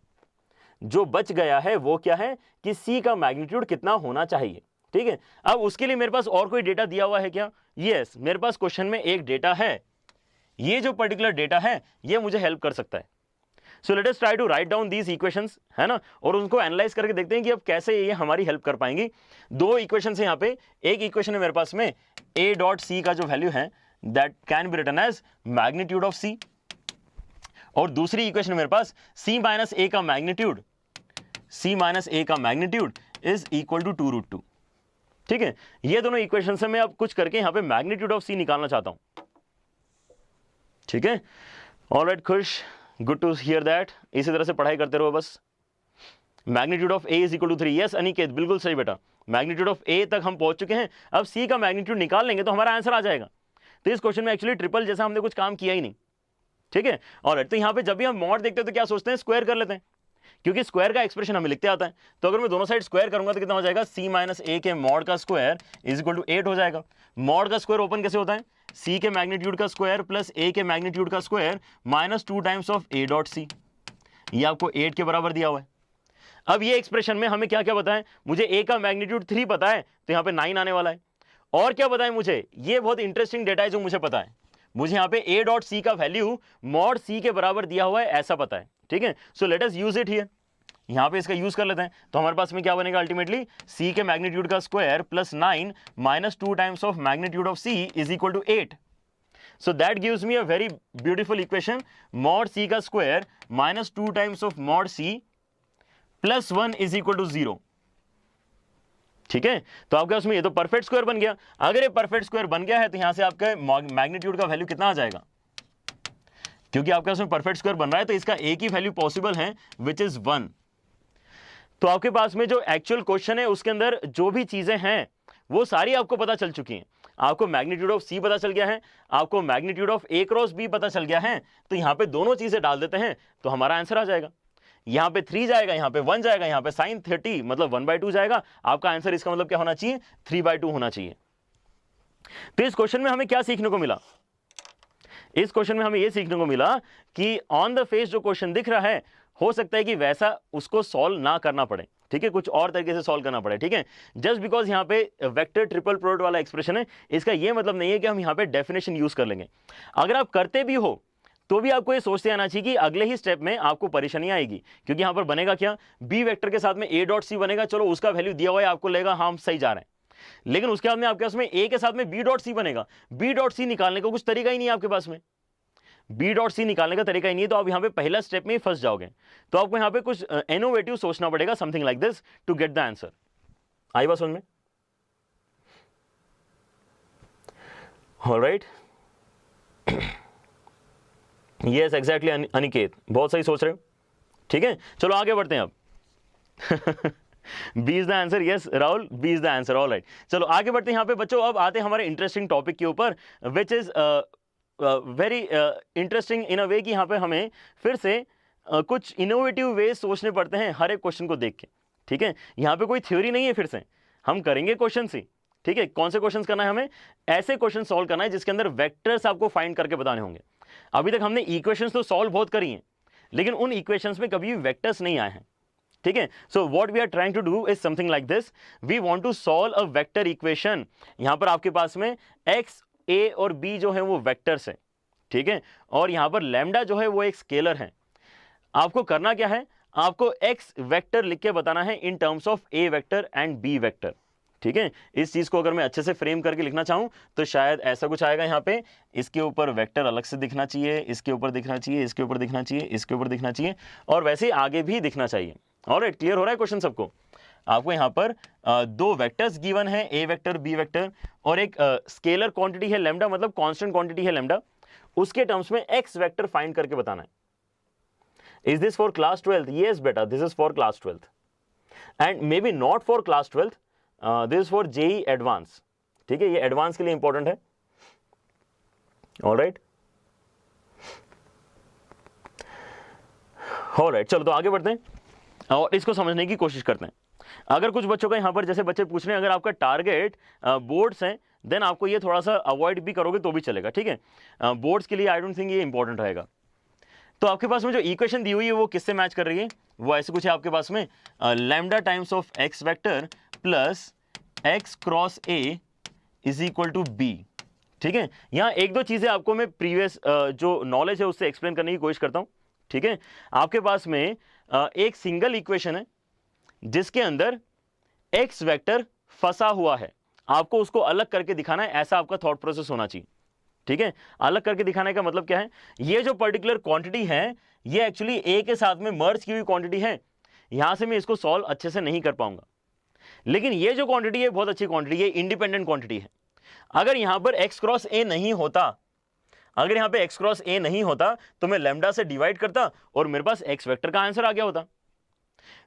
जो बच गया है वो क्या है कि c का मैग्नीट्यूड कितना होना चाहिए, ठीक है। अब उसके लिए मेरे पास और कोई डेटा दिया हुआ है क्या, यस मेरे पास क्वेश्चन में एक डेटा है। ये जो पर्टिकुलर डेटा है ये मुझे हेल्प कर सकता है। So let us try to write down these equations, है ना, और उनको एनालाइज करके देखते हैं कि अब कैसे ये हमारी हेल्प कर पाएंगी। दो इक्वेशन है यहाँ पे, एक इक्वेशन है मेरे पास में a डॉट c का जो वैल्यू है that can be written as magnitude of c, और दूसरी इक्वेशन मेरे पास c माइनस a का मैग्नीट्यूड, c माइनस a का मैग्नीट्यूड इज इक्वल टू 2√2, ठीक है। ये दोनों इक्वेशन से मैं अब कुछ करके यहाँ पे मैग्नीट्यूड ऑफ c निकालना चाहता हूं, ठीक है। ऑलराइट खुश, गुड टू हियर दैट। इसी तरह से पढ़ाई करते रहो बस। Magnitude of a is equal to 3, yes Aniket बिल्कुल सही बेटा, मैग्नीट्यूड ऑफ a तक हम पहुंच चुके हैं। अब c का मैग्नीट्यूड निकाल लेंगे तो हमारा आंसर आ जाएगा। तो इस क्वेश्चन में एक्चुअली ट्रिपल जैसा हमने कुछ काम किया ही नहीं, ठीक है। ऑलराइट, तो यहाँ पे जब भी हम मॉड देखते हैं तो क्या सोचते हैं, स्क्वायर कर लेते हैं, क्योंकि स्क्वायर का एक्सप्रेशन हमें लिखते आता है। तो अगर मैं दोनों साइड स्क्वायर करूंगा तो कितना हो जाएगा, c माइनस a के मॉड का स्क्वायर इज इक्वल टू 8 हो जाएगा। मॉड का स्क्वायर ओपन कैसे होता है, c के मैग्नीट्यूड का स्क्वायर प्लस a के मैग्नीट्यूड का square -2 times of a dot c, ये आपको 8 के बराबर दिया हुआ है। अब ये एक्सप्रेशन में हमें क्या क्या पता है, मुझे a का मैग्नीट्यूड 3 पता है तो यहाँ पे 9 आने वाला है। और क्या पता है मुझे, ये बहुत इंटरेस्टिंग डेटा है जो मुझे पता है, मुझे यहाँ पे a डॉट c का वैल्यू मॉड c के बराबर दिया हुआ है ऐसा पता है, ठीक है। So let us use it here, यहां पे इसका यूज कर लेते हैं। तो हमारे पास में क्या बनेगा अल्टीमेटली, c के मैग्नीट्यूड का square plus 9 -2 times of magnitude of c is equal to 8। So that gives me a very beautiful equation, mod c का square -2 times of mod c plus 1 is equal to 0, ठीक है। तो आपके उसमें ये तो परफेक्ट स्क्वायर बन गया। अगर ये परफेक्ट स्क्वायर बन गया है तो यहां से आपका मैग्नीट्यूड का वैल्यू कितना आ जाएगा, क्योंकि आपका उसमें परफेक्ट स्क्वायर बन रहा है तो इसका एक ही वैल्यू पॉसिबल है विच इज 1। तो आपके पास में जो एक्चुअल क्वेश्चन है उसके अंदर जो भी चीजें हैं वो सारी आपको पता चल चुकी हैं। आपको मैग्नीट्यूड ऑफ c पता चल गया है, आपको magnitude of a cross b पता चल गया है। तो यहां पे दोनों चीजें डाल देते हैं तो हमारा आंसर आ जाएगा। यहां पे 3 जाएगा, यहां पे 1 जाएगा, यहां पे sin 30 मतलब 1/2 जाएगा। आपका आंसर इसका मतलब क्या होना चाहिए, 3/2 होना चाहिए। तो इस क्वेश्चन में हमें क्या सीखने को मिला, इस क्वेश्चन में हमें यह सीखने को मिला कि ऑन द फेस जो क्वेश्चन दिख रहा है हो सकता है कि वैसा उसको सॉल्व ना करना पड़े, ठीक है, कुछ और तरीके से सॉल्व करना पड़े, ठीक है। जस्ट बिकॉज यहाँ पे वेक्टर ट्रिपल प्रोडक्ट वाला एक्सप्रेशन है, इसका ये मतलब नहीं है कि हम यहाँ पे डेफिनेशन यूज कर लेंगे। अगर आप करते भी हो तो भी आपको ये सोचते आना चाहिए कि अगले ही स्टेप में आपको परेशानी आएगी, क्योंकि यहाँ पर बनेगा क्या, बी वेक्टर के साथ में a डॉट c बनेगा। चलो उसका वैल्यू दिया हुआ है, आपको लगेगा हाँ हम सही जा रहे हैं, लेकिन उसके बाद में आपके पास में a के साथ में b डॉट c बनेगा। b डॉट c निकालने का कुछ तरीका ही नहीं है आपके पास में, b डॉट c निकालने का तरीका ही नहीं है। तो आप यहाँ पे पहला स्टेप में ही फंस जाओगे। तो आपको यहाँ पे कुछ इनोवेटिव सोचना पड़ेगा, something like this to get the answer. आई बात समझ में? ऑलराइट, यस एग्जैक्टली अनिकेत, बहुत सही सोच रहे हो, ठीक है। चलो आगे बढ़ते हैं अब। B is the answer, yes Rahul, B is the answer. Alright, चलो आगे बढ़ते हैं यहाँ पे बच्चों। अब आते हैं हमारे इंटरेस्टिंग टॉपिक के ऊपर, which is very interesting in a way कि यहाँ पे हमें फिर से कुछ इनोवेटिव वे सोचने पड़ते हैं हर एक क्वेश्चन को देख के, ठीक है। यहाँ पे कोई थ्योरी नहीं है, फिर से हम करेंगे क्वेश्चन ही, ठीक है। कौन से क्वेश्चन करना है हमें, ऐसे क्वेश्चन सॉल्व करना है जिसके अंदर वेक्टर्स आपको फाइंड करके बताने होंगे। अभी तक हमने इक्वेशंस तो सॉल्व बहुत करी हैं, लेकिन उन इक्वेशंस में कभी भी वेक्टर्स नहीं आए हैं, ठीक है। So what we are trying to do is something like this, we want to solve a vector equation. यहां पर आपके पास में x, a और b जो है वो वेक्टर्स है, ठीक है, और यहां पर लैम्डा जो है वो एक स्केलर है। आपको करना क्या है, आपको x वेक्टर लिख के बताना है in terms of a vector and b vector, ठीक है। इस चीज को अगर मैं अच्छे से फ्रेम करके लिखना चाहूं तो शायद ऐसा कुछ आएगा यहां पे, इसके ऊपर वेक्टर अलग से दिखना चाहिए, इसके ऊपर दिखना चाहिए, इसके ऊपर दिखना चाहिए, इसके ऊपर दिखना चाहिए, और वैसे ही आगे भी दिखना चाहिए। ऑलराइट, क्लियर हो रहा है क्वेश्चन सबको? आपको यहां पर दो वेक्टर्स गिवन है, ए वेक्टर बी वेक्टर, और एक स्केलर क्वांटिटी है लैम्डा, मतलब कांस्टेंट क्वांटिटी है लैम्डा, उसके टर्म्स में एक्स वेक्टर फाइंड करके बताना है। Is this for class 12? Yes बेटा, this is for class 12 and may be not for class 12, this is for JEE advance, ठीक है, ये एडवांस के लिए इंपॉर्टेंट है। ऑलराइट, ऑलराइट, चलो तो आगे बढ़ते हैं और इसको समझने की कोशिश करते हैं। अगर कुछ बच्चों का यहां पर जैसे बच्चे पूछ रहे हैं, अगर आपका टारगेट बोर्ड्स हैं देन आपको ये थोड़ा सा अवॉइड भी करोगे तो भी चलेगा, ठीक है। बोर्ड्स के लिए आई डोंट थिंक ये इंपॉर्टेंट रहेगा। तो आपके पास में जो इक्वेशन दी हुई है वो किससे मैच कर रही है, वो ऐसे कुछ है आपके पास में, lambda times of X vector plus X cross A is equal to B, ठीक है। यहां एक दो चीजें आपको मैं प्रीवियस जो नॉलेज है उससे एक्सप्लेन करने की कोशिश करता हूं, ठीक है। आपके पास में एक सिंगल इक्वेशन है जिसके अंदर एक्स वेक्टर फंसा हुआ है, आपको उसको अलग करके दिखाना है, ऐसा आपका थॉट प्रोसेस होना चाहिए, ठीक है। अलग करके दिखाने का मतलब क्या है, ये जो पर्टिकुलर क्वांटिटी है ये एक्चुअली ए के साथ में मर्ज की हुई क्वांटिटी है, यहां से मैं इसको सॉल्व अच्छे से नहीं कर पाऊंगा, लेकिन ये जो क्वांटिटी है बहुत अच्छी क्वांटिटी है, इंडिपेंडेंट क्वांटिटी है। अगर यहां पर एक्स क्रॉस ए नहीं होता, अगर यहां पे एक्स क्रॉस ए नहीं होता तो मैं लैम्डा से डिवाइड करता और मेरे पास एक्स वेक्टर का आंसर आ गया होता।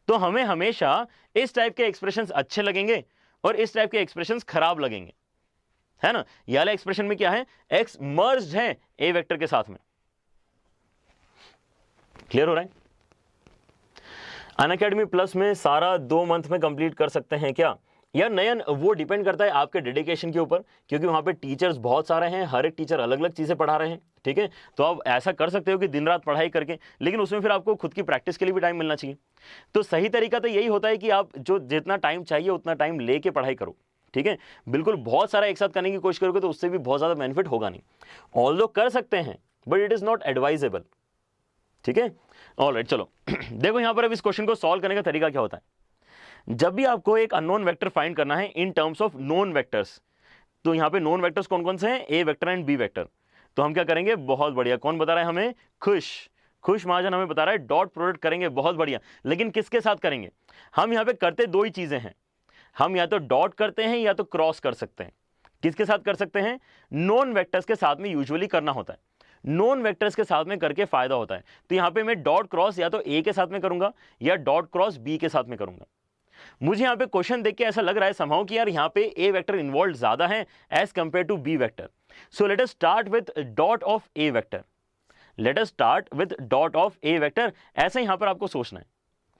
तो हमें हमेशा इस टाइप के एक्सप्रेशंस अच्छे लगेंगे और इस टाइप के एक्सप्रेशंस खराब लगेंगे, है ना। ये वाला एक्सप्रेशन में क्या है, एक्स मर्ज्ड है ए वेक्टर के साथ में। क्लियर हो रहा है? अनअकैडमी प्लस में सारा 2 मंथ में कंप्लीट कर सकते हैं क्या? यार नयन, वो डिपेंड करता है आपके डेडिकेशन के ऊपर, क्योंकि वहां पे टीचर्स बहुत सारे हैं, हर एक टीचर अलग अलग चीजें पढ़ा रहे हैं, ठीक है। तो आप ऐसा कर सकते हो कि दिन रात पढ़ाई करके, लेकिन उसमें फिर आपको खुद की प्रैक्टिस के लिए भी टाइम मिलना चाहिए। तो सही तरीका तो यही होता है कि आप जो जितना टाइम चाहिए उतना टाइम लेके पढ़ाई करो, ठीक है। बिल्कुल बहुत सारा एक साथ करने की कोशिश करोगे तो उससे भी बहुत ज्यादा बेनिफिट होगा नहीं। ऑल्दो कर सकते हैं but it is not advisable, ठीक है। ऑलराइट, चलो देखो यहां पर अब इस क्वेश्चन को सॉल्व करने का तरीका क्या होता है। जब भी आपको एक अननोन वेक्टर फाइंड करना है in terms of known vectors, तो यहां पे नोन वेक्टर्स कौन कौन से हैं, ए वेक्टर एंड बी वेक्टर। तो हम क्या करेंगे, बहुत बढ़िया, कौन बता रहा है हमें, खुश महाजन हमें बता रहा है डॉट प्रोडक्ट करेंगे, बहुत बढ़िया। लेकिन किसके साथ करेंगे, हम यहां पे करते दो ही चीजें हैं, हम या तो डॉट करते हैं या तो क्रॉस कर सकते हैं। किसके साथ कर सकते हैं, नॉन वेक्टर्स के साथ में यूजुअली करना होता है, नॉन वेक्टर्स के साथ में करके फायदा होता है। तो यहां पे मैं डॉट क्रॉस या तो ए के साथ में करूंगा या डॉट क्रॉस बी के साथ में करूंगा। मुझे यहां पे क्वेश्चन देख के ऐसा लग रहा है समहाउ कि यार यहां पे ए वेक्टर इन्वॉल्व ज्यादा है as compare to B vector. So let us start with dot of A vector, let us start with dot of A vector, ऐसा यहां पर आपको सोचना है,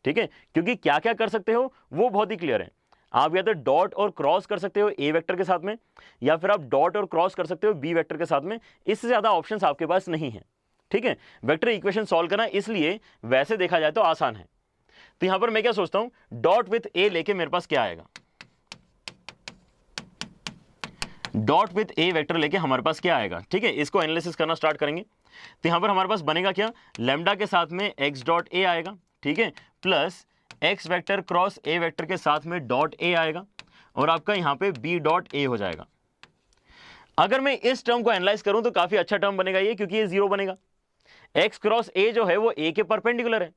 ठीक है। क्योंकि क्या क्या कर सकते हो वो बहुत ही क्लियर है। आप या तो डॉट और क्रॉस कर सकते हो ए वेक्टर के साथ में, या फिर आप डॉट और क्रॉस कर सकते हो बी वेक्टर के साथ में, इससे ज्यादा ऑप्शंस आपके पास नहीं है, ठीक है। वेक्टर इक्वेशन सॉल्व करना इसलिए वैसे देखा जाए तो आसान है। तो यहां पर मैं क्या सोचता हूं, डॉट विथ ए लेके मेरे पास क्या आएगा, डॉट विथ ए वेक्टर लेके हमारे पास क्या आएगा, ठीक है। इसको एनालिसिस करना स्टार्ट करेंगे। तो यहां पर हमारे पास बनेगा क्या, लैम्डा के साथ में एक्स डॉट ए आएगा, ठीक है, प्लस एक्स वेक्टर क्रॉस ए वेक्टर के साथ में डॉट ए आएगा, और आपका यहां पे बी डॉट ए हो जाएगा। अगर मैं इस टर्म को एनालाइज करूं तो काफी अच्छा टर्म बनेगा ये, क्योंकि ये 0 बनेगा। एक्स क्रॉस ए जो है वो ए के परपेंडिकुलर है,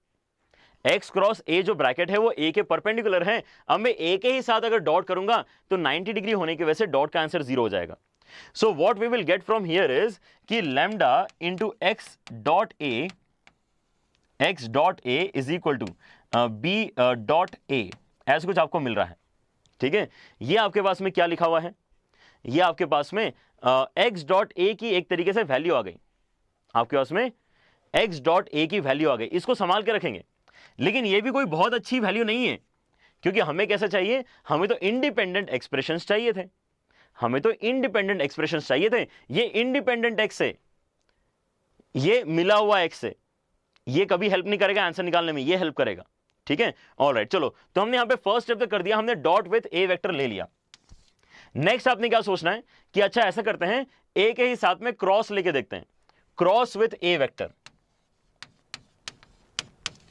एक्स क्रॉस ए जो ब्रैकेट है वो ए के परपेंडिकुलर है। अब मैं ए के ही साथ अगर डॉट करूंगा तो 90 डिग्री होने की वजह से डॉट का आंसर 0 हो जाएगा। So what we will get from here is कि lambda into X dot A is equal to B dot A, ऐसा कुछ आपको मिल रहा है, ठीक है। ये आपके पास में क्या लिखा हुआ है, ये आपके पास में एक्स डॉट ए की एक तरीके से वैल्यू आ गई, आपके पास में एक्स डॉट ए की वैल्यू आ गई। इसको संभाल के रखेंगे, लेकिन ये भी कोई बहुत अच्छी वैल्यू नहीं है, क्योंकि हमें कैसा चाहिए, हमें तो इंडिपेंडेंट एक्सप्रेशंस चाहिए थे, हमें तो इंडिपेंडेंट एक्सप्रेशंस चाहिए थे। ये इंडिपेंडेंट एक्स से, ये मिला हुआ एक्स से, ये कभी हेल्प नहीं करेगा आंसर निकालने में, ये हेल्प करेगा, ठीक है, ऑलराइट। चलो, तो हमने यहां पे फर्स्ट स्टेप तो कर दिया, हमने डॉट विथ ए वेक्टर ले लिया। नेक्स्ट आपने क्या सोचना है कि अच्छा ऐसा करते हैं, ए के ही साथ में क्रॉस लेके देखते हैं, क्रॉस विथ ए वेक्टर।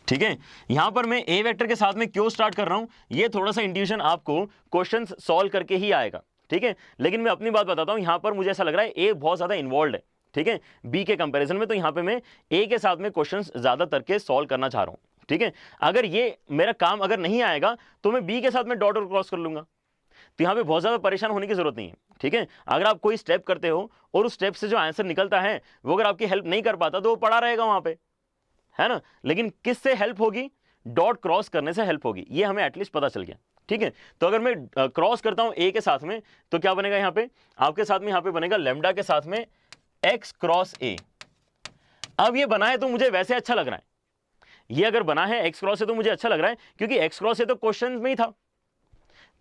ठीक है, यहां पर मैं ए वेक्टर के साथ में क्यों स्टार्ट कर रहा हूं, ये थोड़ा सा इंट्यूशन आपको क्वेश्चंस सॉल्व करके ही आएगा। ठीक है, लेकिन मैं अपनी बात बताता हूं, यहां पर मुझे ऐसा लग रहा है ए बहुत ज्यादा इन्वॉल्व है, ठीक है, बी के कंपैरिजन में। तो यहां पे मैं ए के साथ में क्वेश्चंस ज्यादातर के सॉल्व करना चाह रहा हूं। ठीक है, अगर ये मेरा काम अगर नहीं आएगा तो मैं बी के साथ में डॉट और क्रॉस कर लूंगा। तो यहां पे बहुत ज्यादा परेशान होने की जरूरत नहीं है। ठीक है, अगर आप कोई स्टेप करते हो और उस स्टेप से जो आंसर निकलता है वो अगर आपकी हेल्प नहीं कर पाता तो वो पड़ा रहेगा वहां पे, है ना। लेकिन किससे हेल्प होगी, डॉट क्रॉस करने से हेल्प होगी, ये हमें एटलीस्ट पता चल गया। ठीक है, तो अगर मैं क्रॉस करता हूं ए के साथ में तो क्या बनेगा, यहां पे आपके साथ में यहां पे बनेगा लेमडा के साथ में एक्स क्रॉस ए। अब ये बना है तो मुझे वैसे अच्छा लग रहा है, ये अगर बना है एक्स क्रॉस से तो मुझे अच्छा लग रहा है, क्योंकि एक्स क्रॉस से तो क्वेश्चन में ही था।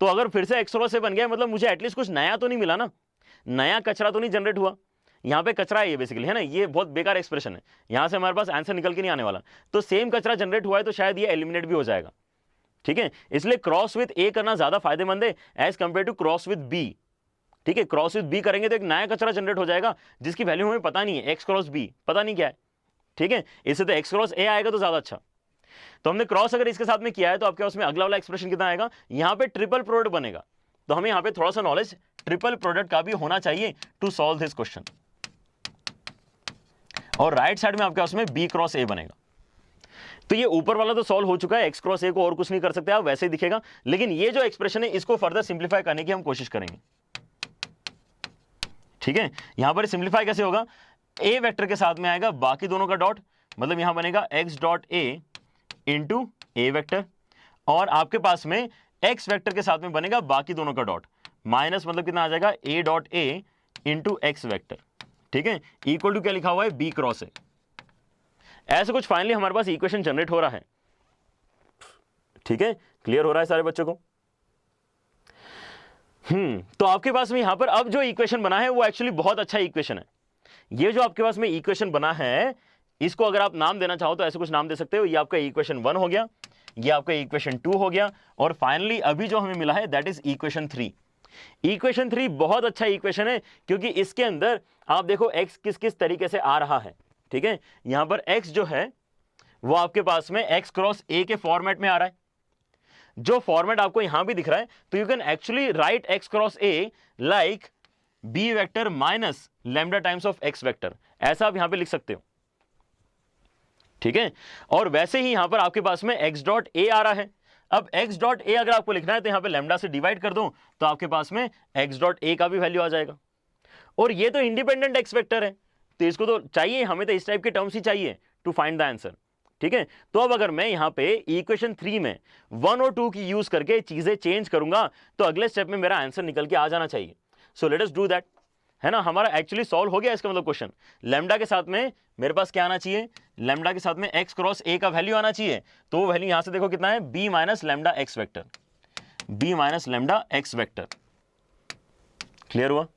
तो अगर फिर से एक्स क्रॉस से बन गया मतलब मुझे एटलीस्ट कुछ नया तो नहीं मिला ना, नया कचरा तो नहीं जनरेट हुआ। यहां पे कचरा है ये बेसिकली, है ना, ये बहुत बेकार एक्सप्रेशन है, यहां से हमारे पास आंसर निकल के नहीं आने वाला। तो सेम कचरा जनरेट हुआ है तो शायद ये एलिमिनेट भी हो जाएगा। ठीक है, इसलिए क्रॉस विद ए करना ज्यादा फायदेमंद है as compare to cross with B. ठीक है, क्रॉस विद बी करेंगे तो एक नया कचरा जनरेट हो जाएगा जिसकी वैल्यू हमें पता नहीं है, एक्स क्रॉस बी पता नहीं क्या है। ठीक है, इससे तो एक्स क्रॉस ए आएगा तो ज्यादा अच्छा। तो हमने क्रॉस अगर इसके साथ में किया है तो आपके उसमें अगला वाला एक्सप्रेशन कितना आएगा, यहां पे ट्रिपल प्रोडक्ट बनेगा। तो हमें यहां पे थोड़ा सा नॉलेज ट्रिपल प्रोडक्ट का भी होना चाहिए टू सॉल्व दिस क्वेश्चन। और राइट साइड में आपके उसमें बी क्रॉस ए बनेगा। तो ये ऊपर वाला तो सॉल्व हो चुका है, एक्स क्रॉस ए को और कुछ नहीं कर सकते आप, वैसे ही दिखेगा। लेकिन ये जो एक्सप्रेशन है इसको फर्दर सिंप्लीफाई करने की हम कोशिश करेंगे। ठीक है, यहां पर सिंप्लीफाई कैसे होगा, ए वेक्टर के साथ में आएगा बाकी दोनों का डॉट, मतलब यहां बनेगा x dot A into A vector, और आपके पास में एक्स वेक्टर के साथ में बनेगा बाकी दोनों का डॉट, माइनस मतलब कितना आ जाएगा ए dot A into x vector. ठीक है, इक्वल टू क्या लिखा हुआ है, बी क्रॉस ए। ऐसे कुछ फाइनली हमारे पास इक्वेशन जनरेट हो रहा है। ठीक है, क्लियर हो रहा है सारे बच्चों को। तो आपके पास में यहां पर अब जो इक्वेशन बना है वो एक्चुअली बहुत अच्छा इक्वेशन है। ये जो आपके पास में इक्वेशन बना है इसको अगर आप नाम देना चाहो तो ऐसे कुछ नाम दे सकते हो। ये आपका इक्वेशन 1 हो गया, ये आपका इक्वेशन 2 हो गया, और फाइनली अभी जो हमें मिला है दैट इज इक्वेशन 3। इक्वेशन 3 बहुत अच्छा इक्वेशन है क्योंकि इसके अंदर आप देखो x किस किस तरीके से आ रहा है। ठीक है, यहां पर x जो है वो आपके पास में x क्रॉस a के फॉर्मेट में आ रहा है, जो फॉर्मेट आपको यहां भी दिख रहा है। तो you can actually right x cross a like b vector minus lambda times of x vector, ऐसा आप यहां पे लिख सकते हो। ठीक है, और वैसे ही यहां पर आपके पास में x डॉट a आ रहा है। अब x डॉट a अगर आपको लिखना है तो यहां पे लैम्डा से डिवाइड कर दो तो आपके पास में x डॉट a का भी वैल्यू आ जाएगा। और ये तो इंडिपेंडेंट x वेक्टर है तो इसको तो चाहिए, हमें तो इस टाइप के टर्म्स ही चाहिए टू फाइंड द आंसर। ठीक है, तो अब अगर मैं यहां पे इक्वेशन 3 में 1 और 2 की यूज करके चीजें चेंज करूंगा तो अगले स्टेप में मेरा आंसर निकल के आ जाना चाहिए। सो लेट अस डू दैट, है ना। हमारा एक्चुअली सॉल्व हो गया इसका मतलब क्वेश्चन। लैम्डा के साथ में मेरे पास क्या आना चाहिए, लैम्डा के साथ में x क्रॉस a का वैल्यू आना चाहिए। तो वो वैल्यू यहां से देखो कितना है, b minus lambda x vector, b minus lambda x vector. Clear हुआ।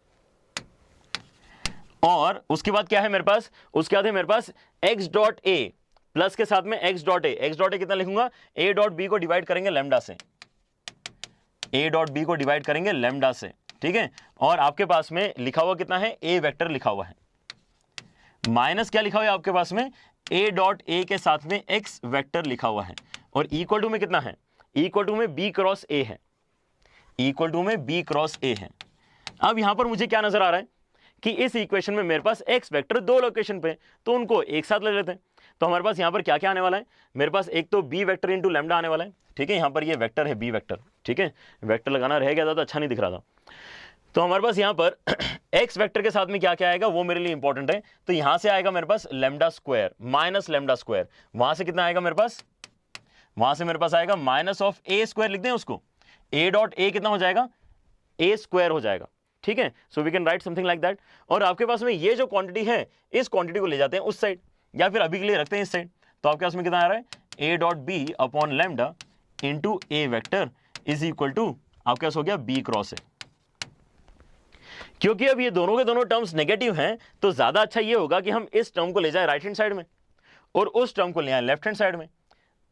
और उसके बाद क्या है मेरे पास, उसके बाद है मेरे पास x डॉट a प्लस के साथ में x डॉट a कितना लिखूंगा, a डॉट b को डिवाइड करेंगे लैम्डा से, a डॉट b को डिवाइड करेंगे लैम्डा से। ठीक है, और आपके पास में लिखा हुआ कितना है, a वेक्टर लिखा हुआ है, माइनस क्या लिखा हुआ है आपके पास में, a डॉट a के साथ में x वेक्टर लिखा हुआ है, और इक्वल टू में कितना है, इक्वल टू में b क्रॉस a है, इक्वल टू में b क्रॉस a है। अब यहां पर मुझे क्या नजर आ रहा है कि इस इक्वेशन में मेरे पास x वेक्टर दो लोकेशन पे, तो उनको एक साथ ले लेते हैं। तो हमारे पास यहां पर क्या क्या आने वाला है, मेरे पास एक तो b वेक्टर इंटू लैम्डा आने वाला है। ठीक है, यहां पर ये वेक्टर है b वेक्टर। ठीक है, वेक्टर लगाना रह गया था तो अच्छा नहीं दिख रहा था। तो हमारे पास यहां पर x वेक्टर के साथ में क्या क्या आएगा वो मेरे लिए इंपॉर्टेंट है। तो यहां से आएगा मेरे पास lambda square minus lambda square, वहां से कितना आएगा मेरे पास, वहां से मेरे पास आएगा माइनस ऑफ a स्क्वायर, लिख दें उसको, a डॉट a कितना हो जाएगा, a स्क्वायर हो जाएगा। ठीक है, so we can write something like that. और आपके पास में ये जो क्वांटिटी है इस क्वांटिटी को ले जाते हैं उस साइड, या फिर अभी के लिए रखते हैं इस साइड। तो आपके पास में कितना आ रहा है, a dot b upon lambda into a vector is equal to आपके पास हो गया b क्रॉस a। क्योंकि अब ये दोनों के दोनों टर्म्स नेगेटिव हैं तो ज्यादा अच्छा ये होगा कि हम इस टर्म को ले जाए राइट हैंड साइड में और उस टर्म को ले आए लेफ्ट हैंड साइड में।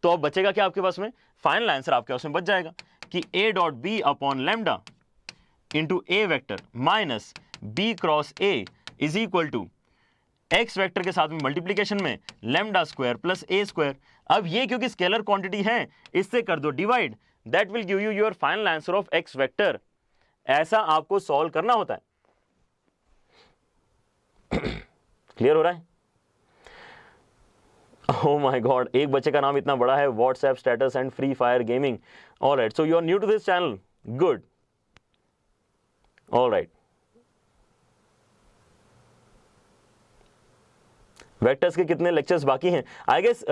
तो अब बचेगा क्या आपके पास में, फाइनल आंसर आपके पास में बच जाएगा कि a dot B upon lambda into A vector minus B cross A is equal to X vector के साथ में मल्टीप्लीकेशन में lambda square plus A square. अब ये क्योंकि स्केलर क्वांटिटी है, इससे कर दो divide, that will give you your final answer of X vector. ऐसा आपको सॉल्व करना होता है। क्लियर हो रहा है? Oh my God, एक बच्चे का नाम इतना बड़ा है, WhatsApp status and free fire gaming. Alright, so you are new to this channel, good. Alright, vectors के कितने लेक्चर्स बाकी हैं? आई गेस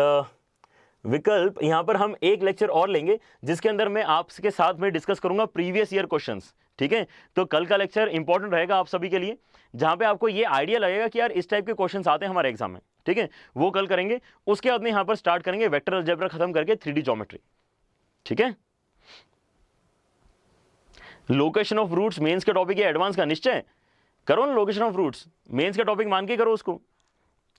विकल्प, यहां पर हम एक लेक्चर और लेंगे जिसके अंदर मैं आपके साथ में डिस्कस करूंगा प्रीवियस ईयर क्वेश्चंस। ठीक है, तो कल का लेक्चर इंपॉर्टेंट रहेगा आप सभी के लिए, जहां पे आपको ये आइडिया लगेगा कि यार इस टाइप के क्वेश्चंस आते हैं हमारे एग्जाम में। ठीक है, वो कल करेंगे। उसके बाद में यहां पर स्टार्ट करेंगे वेक्टर अलजेब्रा खत्म करके 3D ज्योमेट्री। ठीक है, लोकेशन ऑफ रूट्स मेंस का टॉपिक है, एडवांस का निश्चय करो ना। लोकेशन ऑफ रूट्स मेंस का टॉपिक मान के करो उसको,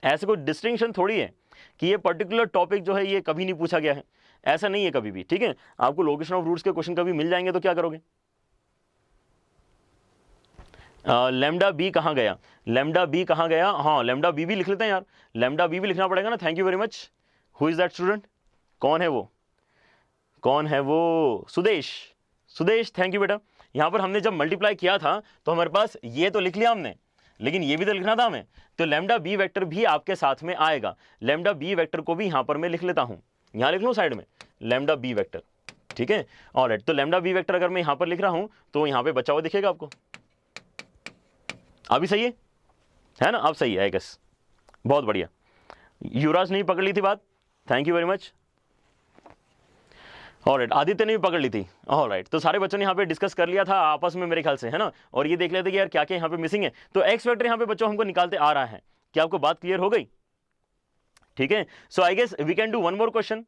ऐसे कोई डिस्टिंक्शन थोड़ी है कि ये पर्टिकुलर टॉपिक जो है ये कभी नहीं पूछा गया है, ऐसा नहीं है कभी भी। ठीक है, आपको लोकेशन ऑफ रूट्स के क्वेश्चन कभी मिल जाएंगे तो क्या करोगे? लैम्डा बी कहाँ गया? लैम्डा बी कहाँ गया? हाँ, लैम्डा बी भी लिख लेते हैं यार, लैम्डा बी भी लिखना पड़ेगा ना। Thank you very much. Who is that student? कौन है वो? कौन है वो? सुदेश। सुदेश, थैंक यू बेटा। यहां पर हमने जब मल्टीप्लाई किया था तो हमारे पास ये तो लिख लिया हमने, लेकिन ये भी तो लिखना था हमें, तो लैम्डा बी वेक्टर भी आपके साथ में आएगा। लैम्डा बी वेक्टर को भी यहां पर मैं लिख लेता हूं, यहां लिख लूं साइड में लैम्डा बी वेक्टर। ठीक है, ऑलराइट, तो लैम्डा बी वेक्टर अगर मैं यहां पर लिख रहा हूं तो यहां पे बचा हुआ दिखेगा आपको। अभी सही है ना? अब सही है, आई गेस। बहुत बढ़िया, युवराज ने पकड़ ली थी बात, thank you very much. Alright, Aditya ने भी पकड़ ली थी। ऑलराइट, तो सारे बच्चों ने यहाँ पे डिस्कस कर लिया था आपस में मेरे ख्याल से, है ना, और ये देख लेते कि यार क्या क्या यहाँ पे मिसिंग है। तो एक्स वेक्टर यहाँ पे बच्चों हमको निकालते आ रहा है। क्या आपको बात क्लियर हो गई? ठीक है, so I guess we can do one more question.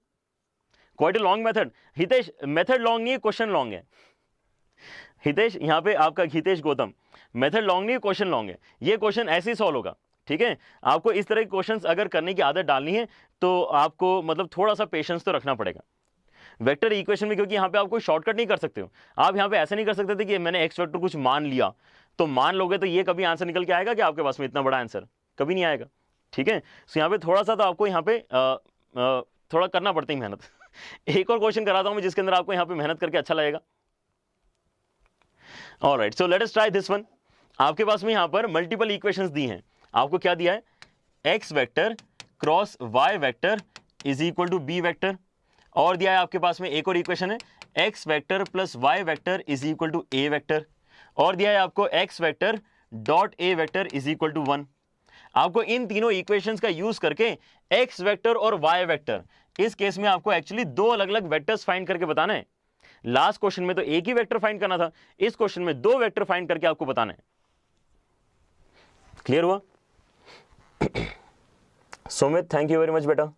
Quite a long method. Hitesh, method long नहीं है, क्वेश्चन लॉन्ग है। हितेश, यहाँ पे आपका हितेश गौतम, मेथड लॉन्ग नहीं है, क्वेश्चन लॉन्ग है। ये क्वेश्चन ऐसे ही सॉल्व होगा। ठीक है, आपको इस तरह के क्वेश्चंस अगर करने की आदत डालनी है तो आपको मतलब थोड़ा सा पेशेंस तो रखना पड़ेगा वेक्टर इक्वेशन में, क्योंकि यहाँ पे आप कोई शॉर्टकट नहीं कर सकते हो। आप यहाँ पे ऐसे नहीं कर सकते थे कि मैंने एक्स वेक्टर कुछ मान लिया, तो मान लोगे तो ये कभी आंसर निकल के आएगा कि आपके पास में इतना बड़ा आंसर कभी नहीं आएगा। ठीक है, तो यहाँ पे थोड़ा सा तो आपको यहाँ पे थोड़ा करना पड़ता है मेहनत। एक और क्वेश्चन कराता हूँ मैं जिसके अंदर आपको यहाँ पे मेहनत करके अच्छा लगेगा। Alright, so let us try this one. आपके पास में यहाँ पर मल्टीपल इक्वेशंस दी हैं। आपको क्या दिया है? X vector cross Y vector is equal to B vector, और दिया है आपके पास में एक और इक्वेशन है X vector plus Y vector is equal to A vector, और दिया है आपको X vector dot A vector is equal to 1। आपको इन तीनों इक्वेशंस का यूज करके एक्स वेक्टर और वाई वेक्टर, इस केस में आपको एक्चुअली दो अलग अलग वेक्टर्स फाइंड करके बताना है। लास्ट क्वेश्चन में तो एक ही वेक्टर फाइंड करना था, इस क्वेश्चन में दो वेक्टर फाइंड करके आपको बताना है। क्लियर हुआ? Sumit, thank you very much बेटा।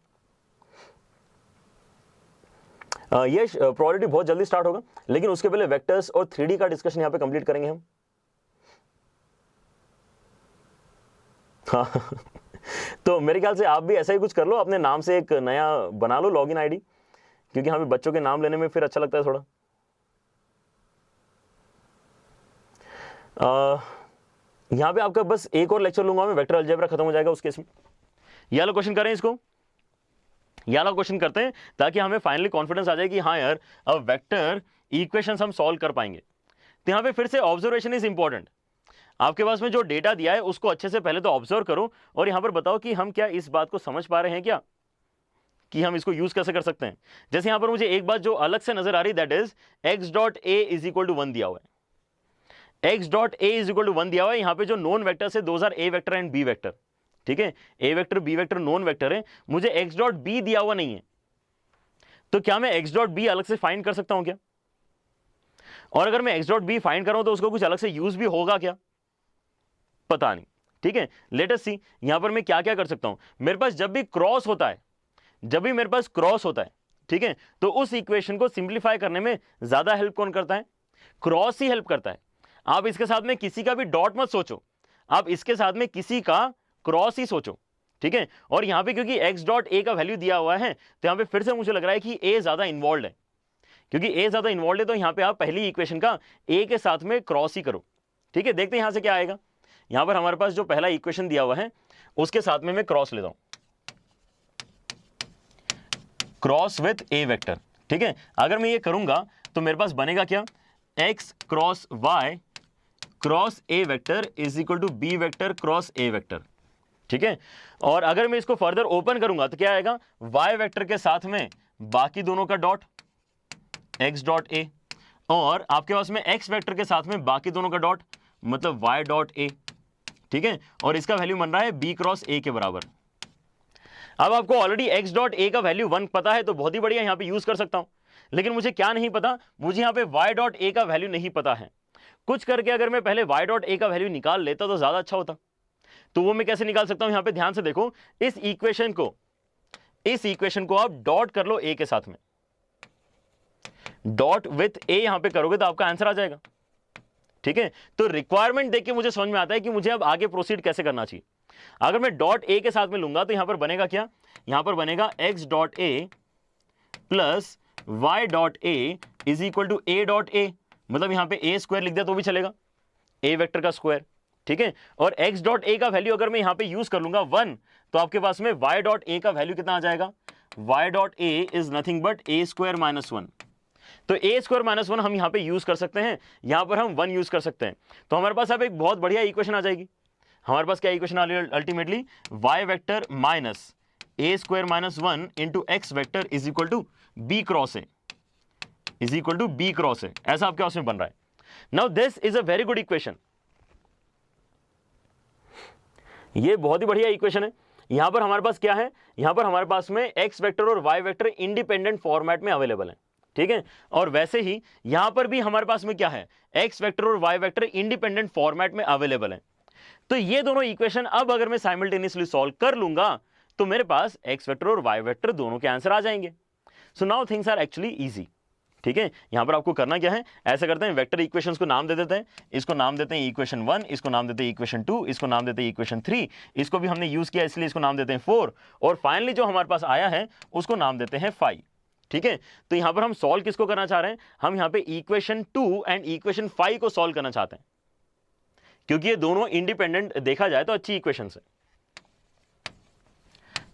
ये प्रोबेबिलिटी बहुत जल्दी स्टार्ट होगा, लेकिन उसके पहले वेक्टर्स और 3D का डिस्कशन यहां पे कंप्लीट करेंगे हम। हाँ तो मेरे ख्याल से आप भी ऐसा ही कुछ कर लो, अपने नाम से एक नया बना लो लॉगिन आईडी, क्योंकि हमें बच्चों के नाम लेने में फिर अच्छा लगता है थोड़ा। यहां पे आपका बस एक और लेक्चर लूंगा मैं, वेक्टर अलजेब्रा खत्म हो जाएगा उस केस में। ये वाला क्वेश्चन करें, इसको ये वाला क्वेश्चन करते हैं ताकि हमें फाइनली कॉन्फिडेंस आ जाए कि हाँ यार अब वेक्टर इक्वेशंस हम सॉल्व कर पाएंगे। तो यहां पे फिर से ऑब्जर्वेशन इज इंपॉर्टेंट। आपके पास में जो डेटा दिया है उसको अच्छे से पहले तो ऑब्जर्व करो, और यहां पर बताओ कि हम क्या इस बात को समझ पा रहे हैं क्या, कि हम इसको यूज कैसे कर सकते हैं। जैसे यहां पर मुझे एक बात जो अलग से नजर आ रही, that is X dot A is equal to 1 दिया हुआ है। X dot A is equal to 1 दिया हुआ है। यहां पे जो नॉन वेक्टर्स है 2000 A vector and B vector. ठीक है, A vector B vector non vector है, मुझे एक्स डॉट बी दिया हुआ नहीं है। तो क्या मैं एक्स डॉट बी अलग से फाइंड कर सकता हूं क्या? और अगर मैं एक्स डॉट बी फाइंड करूं तो उसको कुछ अलग से यूज भी होगा क्या? पता नहीं। ठीक है, लेट अस सी यहां पर मैं क्या क्या कर सकता हूं। मेरे पास जब भी क्रॉस होता है, जब भी मेरे पास क्रॉस होता है, ठीक है, तो उस इक्वेशन को सिंप्लीफाई करने में ज्यादा हेल्प कौन करता है? क्रॉस ही हेल्प करता है। आप इसके साथ में किसी का भी डॉट मत सोचो, आप इसके साथ में किसी का क्रॉस ही सोचो। ठीक है। और यहां पे क्योंकि x डॉट a का वैल्यू दिया हुआ है तो यहां पे फिर से मुझे लग रहा है कि a ज्यादा इन्वॉल्व है, क्योंकि a ज्यादा इन्वॉल्व है तो यहां पे आप पहली इक्वेशन का a के साथ में क्रॉस ही करो। ठीक है, देखते हैं यहां से क्या आएगा। यहां पर हमारे पास जो पहला इक्वेशन दिया हुआ है उसके साथ में मैं क्रॉस लेता हूं, क्रॉस विथ a वेक्टर। ठीक है, अगर मैं ये करूंगा तो मेरे पास बनेगा क्या, x cross y cross a vector is equal to b vector cross a vector. ठीक है, और अगर मैं इसको फर्दर ओपन करूंगा तो क्या आएगा, y वेक्टर के साथ में बाकी दोनों का डॉट x डॉट a, और आपके पास में x वेक्टर के साथ में बाकी दोनों का डॉट मतलब y डॉट a। ठीक है, और इसका वैल्यू बन रहा है b क्रॉस a के बराबर। अब आपको ऑलरेडी x डॉट a का वैल्यू 1 पता है तो बहुत ही बढ़िया, यहां पे यूज कर सकता हूं। लेकिन मुझे क्या नहीं पता, मुझे यहां पे y डॉट a का वैल्यू नहीं पता है। कुछ करके अगर मैं पहले y डॉट a का वैल्यू निकाल लेता तो ज्यादा अच्छा होता। तो वो मैं कैसे निकाल सकता हूं, यहां पे ध्यान से देखो, इस इक्वेशन को आप डॉट कर लो a के साथ में, डॉट विथ a यहां पे करोगे तो आपका आंसर आ जाएगा। ठीक है, तो रिक्वायरमेंट देख के मुझे समझ में आता है कि मुझे अब आगे प्रोसीड कैसे करना चाहिए। अगर मैं डॉट a के साथ में लूंगा तो यहां पर बनेगा क्या, यहां पर बनेगा x dot a plus y dot a is equal to a dot a, मतलब यहां पे a स्क्वायर लिख दिया तो भी चलेगा, a वेक्टर का स्क्वायर। ठीक है, और x डॉट a का वैल्यू अगर मैं यहां पे यूज कर लूंगा 1 तो आपके पास में y डॉट a का वैल्यू कितना आ जाएगा, y dot a is nothing but a square minus 1। तो a स्क्वायर माइनस 1 हम यहां पे यूज कर सकते हैं, यहां पर हम 1 यूज कर सकते हैं। तो हमारे पास अब एक बहुत बढ़िया इक्वेशन आ जाएगी। हमारे पास क्या इक्वेशन आ रही है ultimately, y vector minus a square minus 1 into x vector is equal to b cross a, is equal to b cross a, ऐसा आपके पास में बन रहा है। Now this is a very good equation, ये बहुत ही बढ़िया इक्वेशन है। यहां पर हमारे पास क्या है, यहां पर हमारे पास में x वेक्टर और y वेक्टर इंडिपेंडेंट फॉर्मेट में अवेलेबल है। ठीक है, और वैसे ही यहां पर भी हमारे पास में क्या है, x वेक्टर और y वेक्टर इंडिपेंडेंट फॉर्मेट में अवेलेबल है। तो ये दोनों इक्वेशन अब अगर मैं साइमल्टेनियसली सॉल्व कर लूंगा तो मेरे पास x वेक्टर और y वेक्टर दोनों के आंसर आ जाएंगे। So now things are actually easy. ठीक है, यहां पर आपको करना क्या है, ऐसा करते हैं, वेक्टर इक्वेशंस को नाम दे देते हैं। इसको नाम देते हैं इक्वेशन 1, इसको नाम देते हैं इक्वेशन 2, इसको नाम देते हैं इक्वेशन 3, इसको भी हमने यूज किया इसलिए इसको नाम देते हैं 4, और फाइनली जो हमारे पास आया है उसको नाम देते हैं 5। ठीक है, तो यहां पर हम सॉल्व किसको करना चाह रहे हैं, हम यहां पे इक्वेशन 2 एंड इक्वेशन 5 को सॉल्व करना चाहते हैं, क्योंकि ये दोनों इंडिपेंडेंट देखा जाए तो अच्छी इक्वेशन है।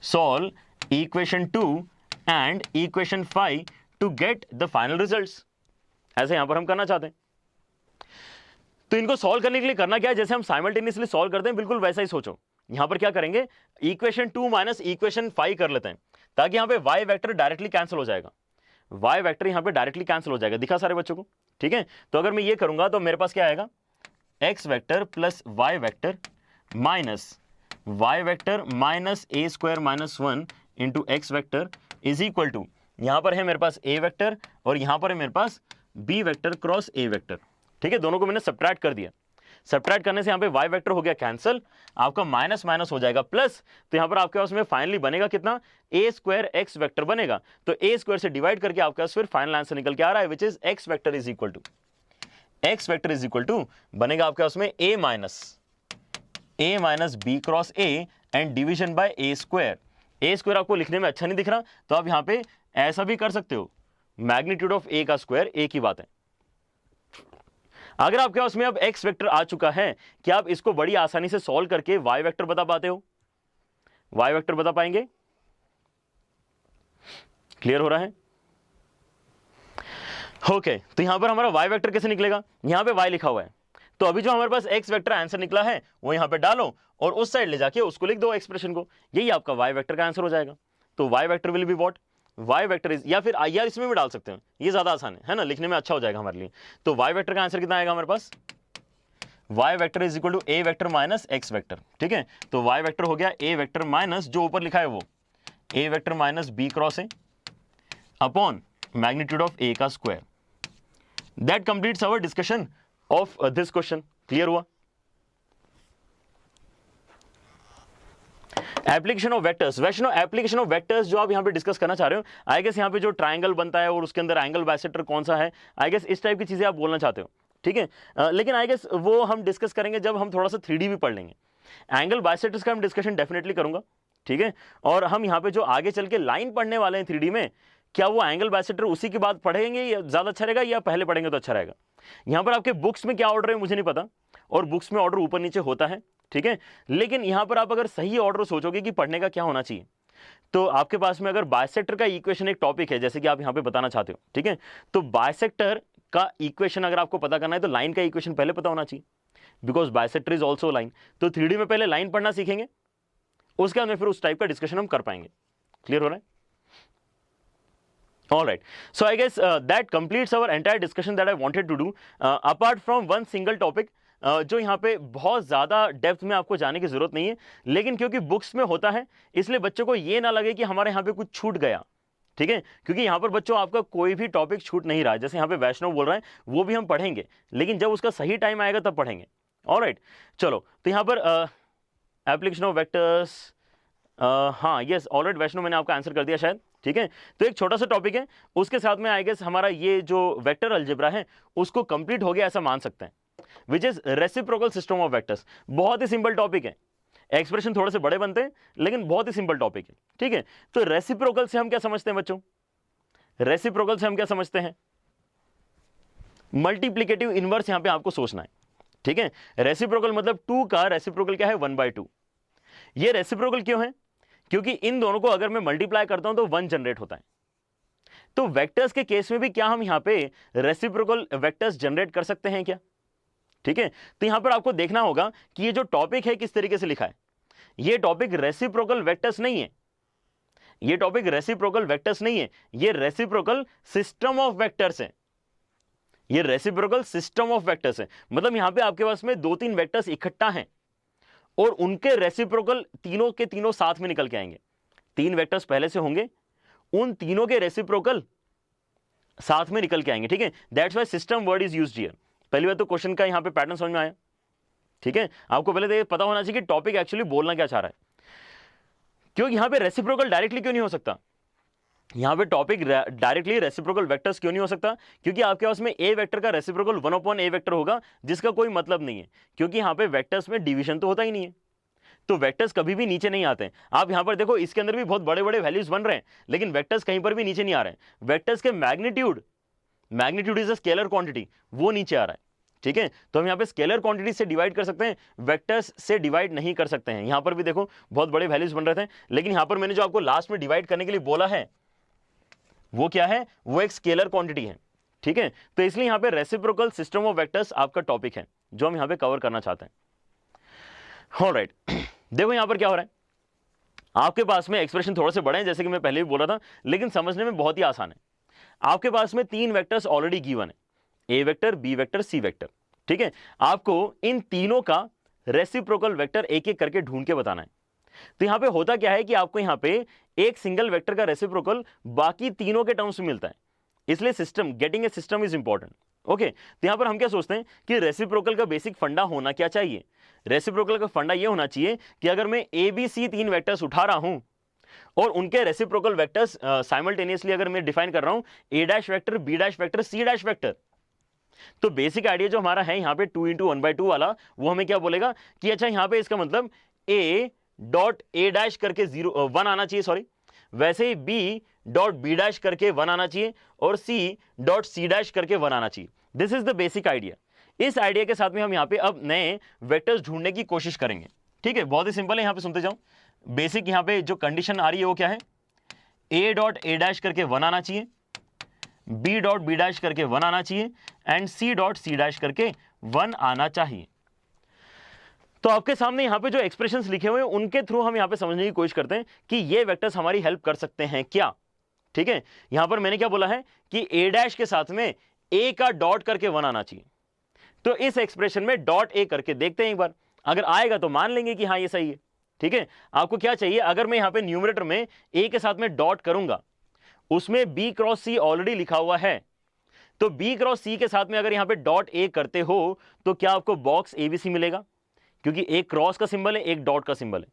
Solve equation 2 and equation 5 to get the final results, ऐसे यहां पर हम करना चाहते हैं। तो इनको सॉल्व करने के लिए करना क्या है, जैसे हम साइमल्टेनियसली सॉल्व करते हैं बिल्कुल वैसा ही सोचो। यहां पर क्या करेंगे, इक्वेशन 2 माइनस इक्वेशन 5 कर लेते हैं, ताकि यहां पे y वेक्टर डायरेक्टली कैंसिल हो जाएगा, y वेक्टर यहां पे डायरेक्टली कैंसिल हो जाएगा, दिखा सारे बच्चों को। ठीक है, तो अगर मैं ये करूंगा तो मेरे पास क्या आएगा, x vector plus y vector minus y vector minus a square minus 1 into x vector is equal to, यहां पर है मेरे पास a वेक्टर और यहां पर है मेरे पास b vector cross a vector. ठीक है, दोनों को मैंने सब्ट्रैक्ट कर दिया, सब्ट्रैक्ट करने से यहां पे y वेक्टर हो गया कैंसिल, आपका माइनस माइनस हो जाएगा प्लस, तो यहां पर आपके पास में फाइनली बनेगा कितना, a स्क्वायर x वेक्टर बनेगा। तो a स्क्वायर से डिवाइड करके आपके पास फिर फाइनल आंसर निकल के आ रहा है, which is x vector is equal to, x vector is equal to बनेगा आपके पास में a minus b cross a and division by a square आपको लिखने में अच्छा नहीं दिख रहा तो आप यहां पे ऐसा भी कर सकते हो, मैग्नीट्यूड ऑफ a का स्क्वायर एक ही बात है। अगर आपके पास में अब x वेक्टर आ चुका है, क्या आप इसको बड़ी आसानी से सॉल्व करके y वेक्टर बता पाते हो, y वेक्टर बता पाएंगे, क्लियर हो रहा है? ओके, तो यहां पर हमारा y वेक्टर कैसे निकलेगा, यहां पे y लिखा हुआ है, तो अभी जो हमारे पास x वेक्टर आंसर निकला है वो यहां पे डालो और उस साइड ले जाके उसको लिख दो एक्सप्रेशन को, यही आपका y वेक्टर का आंसर हो जाएगा। तो y vector will be what, y vector is, या फिर यार इसमें भी डाल सकते हैं, ये ज्यादा आसान है ना, लिखने में अच्छा हो जाएगा हमारे लिए। तो y वेक्टर का आंसर कितना आएगा हमारे पास, y vector is equal to a vector minus x vector. ठीक है, तो y वेक्टर हो गया a वेक्टर माइनस जो ऊपर लिखा है वो a vector minus b cross a upon magnitude of a का square. That completes our discussion of this question. Clear हुआ? एप्लीकेशन ऑफ वेक्टर्स, वैसे एप्लीकेशन ऑफ वेक्टर्स जो आप यहां पे डिस्कस करना चाह रहे हो, आई गेस यहां पे जो ट्रायंगल बनता है और उसके अंदर एंगल बाइसेक्टर कौन सा है, आई गेस इस टाइप की चीजें आप बोलना चाहते हो। ठीक है, लेकिन आई गेस वो हम डिस्कस करेंगे जब हम थोड़ा सा 3D भी पढ़ लेंगे। एंगल बाइसेक्टर्स का हम डिस्कशन डेफिनेटली करूंगा। ठीक है। और हम यहाँ पे जो आगे चल के लाइन पढ़ने वाले हैं 3D में, क्या वो एंगल बाइसेक्टर उसी के बाद पढ़ेंगे या ज़्यादा अच्छा रहेगा या पहले पढ़ेंगे तो अच्छा रहेगा? यहाँ पर आपके बुक्स में क्या ऑर्डर है मुझे नहीं पता, और बुक्स में ऑर्डर ऊपर नीचे होता है, ठीक है। लेकिन यहाँ पर आप अगर सही ऑर्डर सोचोगे कि पढ़ने का क्या होना चाहिए, तो आपके पास में अगर बाइसेक्टर का इक्वेशन एक टॉपिक है, जैसे कि आप यहाँ पे बताना चाहते हो, ठीक है, तो बाइसेक्टर का इक्वेशन अगर आपको पता करना है तो लाइन का इक्वेशन पहले पता होना चाहिए, because bisector is also line. तो 3D में पहले लाइन पढ़ना सीखेंगे, उसके बाद में फिर उस टाइप का डिस्कशन हम कर पाएंगे। क्लियर हो रहा है? All right. So I guess that completes our entire discussion that I wanted to do. Apart from one single topic, जो यहाँ पे बहुत ज़्यादा डेप्थ में आपको जाने की ज़रूरत नहीं है, लेकिन क्योंकि बुक्स में होता है इसलिए बच्चों को ये ना लगे कि हमारे यहाँ पे कुछ छूट गया, ठीक है। क्योंकि यहाँ पर बच्चों आपका कोई भी टॉपिक छूट नहीं रहा है। जैसे यहाँ पे वैष्णव बोल रहा है वो भी हम पढ़ेंगे, लेकिन जब उसका सही टाइम आएगा तब पढ़ेंगे। ऑलराइट, चलो तो यहाँ पर एप्लीकेशन ऑफ वेक्टर्स, हाँ यस ऑलराइट वैष्णव, मैंने आपका आंसर कर दिया शायद, ठीक है। तो एक छोटा सा टॉपिक है, उसके साथ में आई गेस हमारा ये जो वेक्टर अलजेब्रा है उसको कंप्लीट हो गया ऐसा मान सकते हैं, which is reciprocal system of vectors. बहुत ही सिंपल टॉपिक है, एक्सप्रेशन थोड़े से बड़े बनते हैं लेकिन बहुत ही सिंपल टॉपिक है, ठीक है। तो रेसिप्रोकल से हम क्या समझते हैं बच्चों? रेसिप्रोकल से हम क्या समझते हैं? मल्टीप्लिकेटिव इनवर्स यहां पे आपको सोचना है, ठीक है। रेसिप्रोकल मतलब 2 का रेसिप्रोकल क्या है? 1/2। ये रेसिप्रोकल क्यों है? क्योंकि इन दोनों को अगर मैं मल्टीप्लाई करता हूं तो 1 जनरेट होता है। तो वेक्टर्स के केस में भी क्या हम यहां पे रेसिप्रोकल वेक्टर्स जनरेट कर सकते हैं क्या? ठीक है। तो यहां पर आपको देखना होगा कि ये जो टॉपिक है किस तरीके से लिखा है। ये टॉपिक रेसिप्रोकल वेक्टर्स नहीं है, ये टॉपिक रेसिप्रोकल वेक्टर्स नहीं है, ये रेसिप्रोकल सिस्टम ऑफ वेक्टर्स है। ये रेसिप्रोकल सिस्टम ऑफ वेक्टर्स है, मतलब यहां पे आपके पास में 2-3 वेक्टर्स इकट्ठा हैं और उनके रेसिप्रोकल तीनों के तीनों साथ में निकल के आएंगे। 3 वेक्टर्स पहले से होंगे, उन तीनों के रेसिप्रोकल साथ में निकल के आएंगे, ठीक है। That's why system word is used here. पहली बात तो क्वेश्चन का यहां पे पैटर्न समझ में आया, ठीक है। आपको पहले तो ये पता होना चाहिए कि टॉपिक एक्चुअली बोलना क्या चाह रहा है। क्योंकि यहां पे रेसिप्रोकल डायरेक्टली क्यों नहीं हो सकता? यहां पे टॉपिक डायरेक्टली रेसिप्रोकल वेक्टर्स क्यों नहीं हो सकता? क्योंकि आपके पास में ए वेक्टर का रेसिप्रोकल 1/a वेक्टर होगा, जिसका कोई मतलब नहीं है, क्योंकि यहां पे वेक्टर्स में डिवीजन तो होता ही नहीं है। तो वेक्टर्स कभी भी नीचे नहीं आते हैं। आप यहां पर देखो, इसके अंदर भी बहुत बड़े बड़े वैल्यूज बन रहे हैं, लेकिन वेक्टर्स कहीं पर भी नीचे नहीं आ रहे हैं। वेक्टर्स के magnitude is a scalar quantity, वो नीचे आ रहा है, ठीक है। तो हम यहाँ पे स्केलर क्वांटिटी से डिवाइड कर सकते हैं, वेक्टर्स से डिवाइड नहीं कर सकते हैं। यहां पर भी देखो बहुत बड़े वैल्यूज बन रहे थे, लेकिन यहां पर मैंने जो आपको लास्ट में डिवाइड करने के लिए बोला है वो क्या है? वो एक स्केलर क्वांटिटी है, ठीक है। तो इसलिए यहां पे रेसिप्रोकल सिस्टम ऑफ वेक्टर्स आपका टॉपिक है जो हम यहां पे कवर करना चाहते हैं। ऑलराइट, देखो यहां पर क्या हो रहा है, आपके पास में एक्सप्रेशन थोड़े से बड़े हैं, जैसे कि मैं पहले भी बोला था, लेकिन समझने में बहुत ही आसान है। आपके पास में 3 वेक्टर्स ऑलरेडी गिवन है, A vector, B vector, C vector, ठीक है। आपको इन तीनों का रेसिप्रोकल वेक्टर एक एक करके ढूंढ के बताना है। तो यहां पे होता क्या है कि आपको यहां पे एक सिंगल वेक्टर का रेसिप्रोकल बाकी तीनों के टर्म्स में मिलता है, इसलिए system, getting a system is important. Okay, तो यहां पर हम क्या सोचते हैं कि रेसिप्रोकल का बेसिक फंडा होना क्या चाहिए? रेसिप्रोकल का फंडा यह होना चाहिए कि अगर मैं ए बी सी 3 वेक्टर्स उठा रहा हूं और उनके रेसिप्रोकल वेक्टर्स साइमल्टेनियसली अगर मैं डिफाइन कर रहा हूं, A dash vector, B dash vector, C dash vector, तो बेसिक आइडिया जो हमारा है यहां पे 2 × 1/2 वाला, वो हमें क्या बोलेगा कि अच्छा यहां पे इसका मतलब ए डॉट ए डैश करके 1 आना चाहिए, सॉरी, वैसे ही बी डॉट बी डैश करके 1 आना चाहिए और सी डॉट सी डैश करके 1 आना चाहिए। This is the basic idea. इस आइडिया के साथ में हम यहां पे अब नए वेक्टर्स ढूंढने की कोशिश करेंगे, ठीक है। बहुत ही सिंपल है, यहां पे सुनते जाओ। बेसिक यहां पे जो कंडीशन आ रही है वो क्या है? ए डॉट ए डैश करके 1 आना चाहिए, बी डॉट बी डैश करके 1 आना चाहिए and C dot C dash करके 1 आना चाहिए। तो आपके सामने यहां पे जो एक्सप्रेशंस लिखे हुए हैं उनके थ्रू हम यहां पे समझने की कोशिश करते हैं कि ये वेक्टर्स हमारी हेल्प कर सकते हैं क्या, ठीक है। यहां पर मैंने क्या बोला है कि ए डैश के साथ में ए का डॉट करके 1 आना चाहिए। तो इस एक्सप्रेशन में डॉट ए करके देखते हैं एक बार, अगर आएगा तो मान लेंगे कि हाँ ये सही है, ठीक है। आपको क्या चाहिए? अगर मैं यहां पे न्यूमरेटर में ए के साथ में डॉट करूंगा, उसमें बी क्रॉस सी ऑलरेडी लिखा हुआ है, तो बी क्रॉस सी के साथ में अगर यहां पे डॉट ए करते हो तो क्या आपको बॉक्स एबीसी मिलेगा? क्योंकि एक क्रॉस का सिंबल है, एक डॉट का सिंबल है,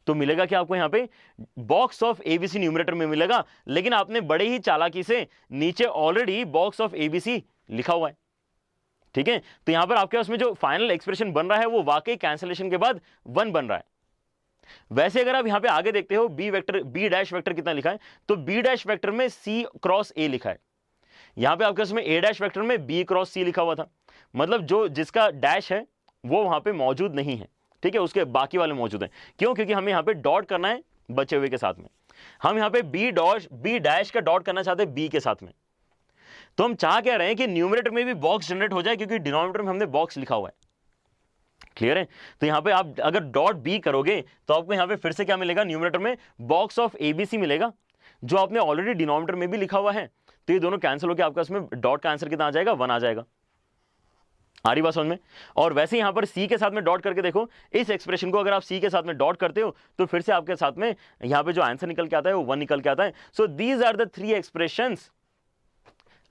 तो मिलेगा क्या आपको यहां पे? बॉक्स ऑफ एबीसी न्यूमरेटर में मिलेगा। लेकिन आपने बड़े ही चालाकी से नीचे ऑलरेडी बॉक्स ऑफ एबीसी लिखा हुआ है, ठीक है। तो यहां पर आपके पास में जो फाइनल एक्सप्रेशन बन रहा है वो वाकई कैंसिलेशन के बाद 1 बन रहा है। वैसे अगर आप यहां पे आगे देखते हो B vector, B dash vector कितना लिखा है, तो बी डैश वेक्टर में सी क्रॉस ए लिखा है। यहां पे आपके उसमें ए डैश वेक्टर में बी क्रॉस सी लिखा हुआ था, मतलब जो जिसका डैश है वो वहां पे मौजूद नहीं है, ठीक है, उसके बाकी वाले मौजूद हैं। क्यों? क्योंकि हमें यहां पे डॉट करना है बचे हुए के साथ में। हम यहां पे बी डैश का डॉट करना चाहते हैं बी के साथ में। तो हम चाह क्या रहे हैं कि न्यूमरेटर में भी बॉक्स जनरेट हो जाए, क्योंकि डिनोमिनेटर में हमने बॉक्स लिखा हुआ है। क्लियर है? तो यहां पे आप अगर डॉट बी करोगे तो आपको यहां पे फिर से क्या मिलेगा, न्यूमरेटर में बॉक्स ऑफ एबीसी मिलेगा, जो आपने ऑलरेडी डिनोमिनेटर में भी लिखा हुआ है। तो ये दोनों कैंसिल होकर आपका इसमें डॉट का आंसर कितना आ जाएगा, 1 आ जाएगा। आ रही बात समझ में? और वैसे यहां पर सी के साथ में डॉट करके देखो, इस एक्सप्रेशन को अगर आप सी के साथ में डॉट करते हो तो फिर से आपके साथ में यहां पे जो आंसर निकल के आता है वो 1 निकल के आता है। So these are the 3 expressions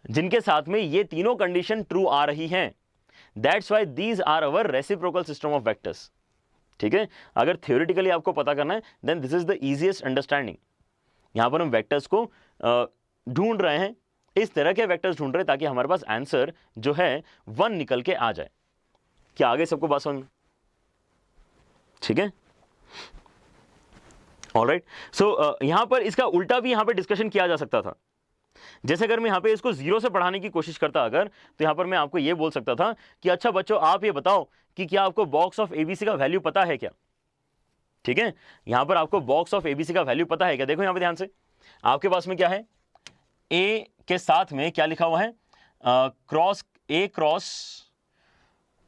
जिनके साथ में ये तीनों कंडीशन ट्रू आ रही हैं। That's why these are our reciprocal system of vectors. ठीक है, अगर थ्योरेटिकली आपको पता करना है then this is the easiest understanding. यहां पर हम वेक्टर्स को ढूंढ रहे हैं, इस तरह के वेक्टर्स ढूंढ रहे हैं ताकि हमारे पास आंसर जो है 1 निकल के आ जाए। क्या आगे सबको बात समझ में? ठीक है, ऑलराइट। सो यहां पर इसका उल्टा भी यहां पे डिस्कशन किया जा सकता था। जैसे अगर मैं यहां पे इसको 0 से पढ़ाने की कोशिश करता अगर, तो यहां पर मैं आपको यह बोल सकता था कि अच्छा बच्चों आप ये बताओ कि क्या आपको बॉक्स ऑफ एबीसी का वैल्यू पता है क्या? ठीक है, यहां पर आपको बॉक्स ऑफ एबीसी का वैल्यू पता है क्या? देखो यहां पे ध्यान से, आपके पास में क्या है, ए के साथ में क्या लिखा हुआ है, क्रॉस ए क्रॉस,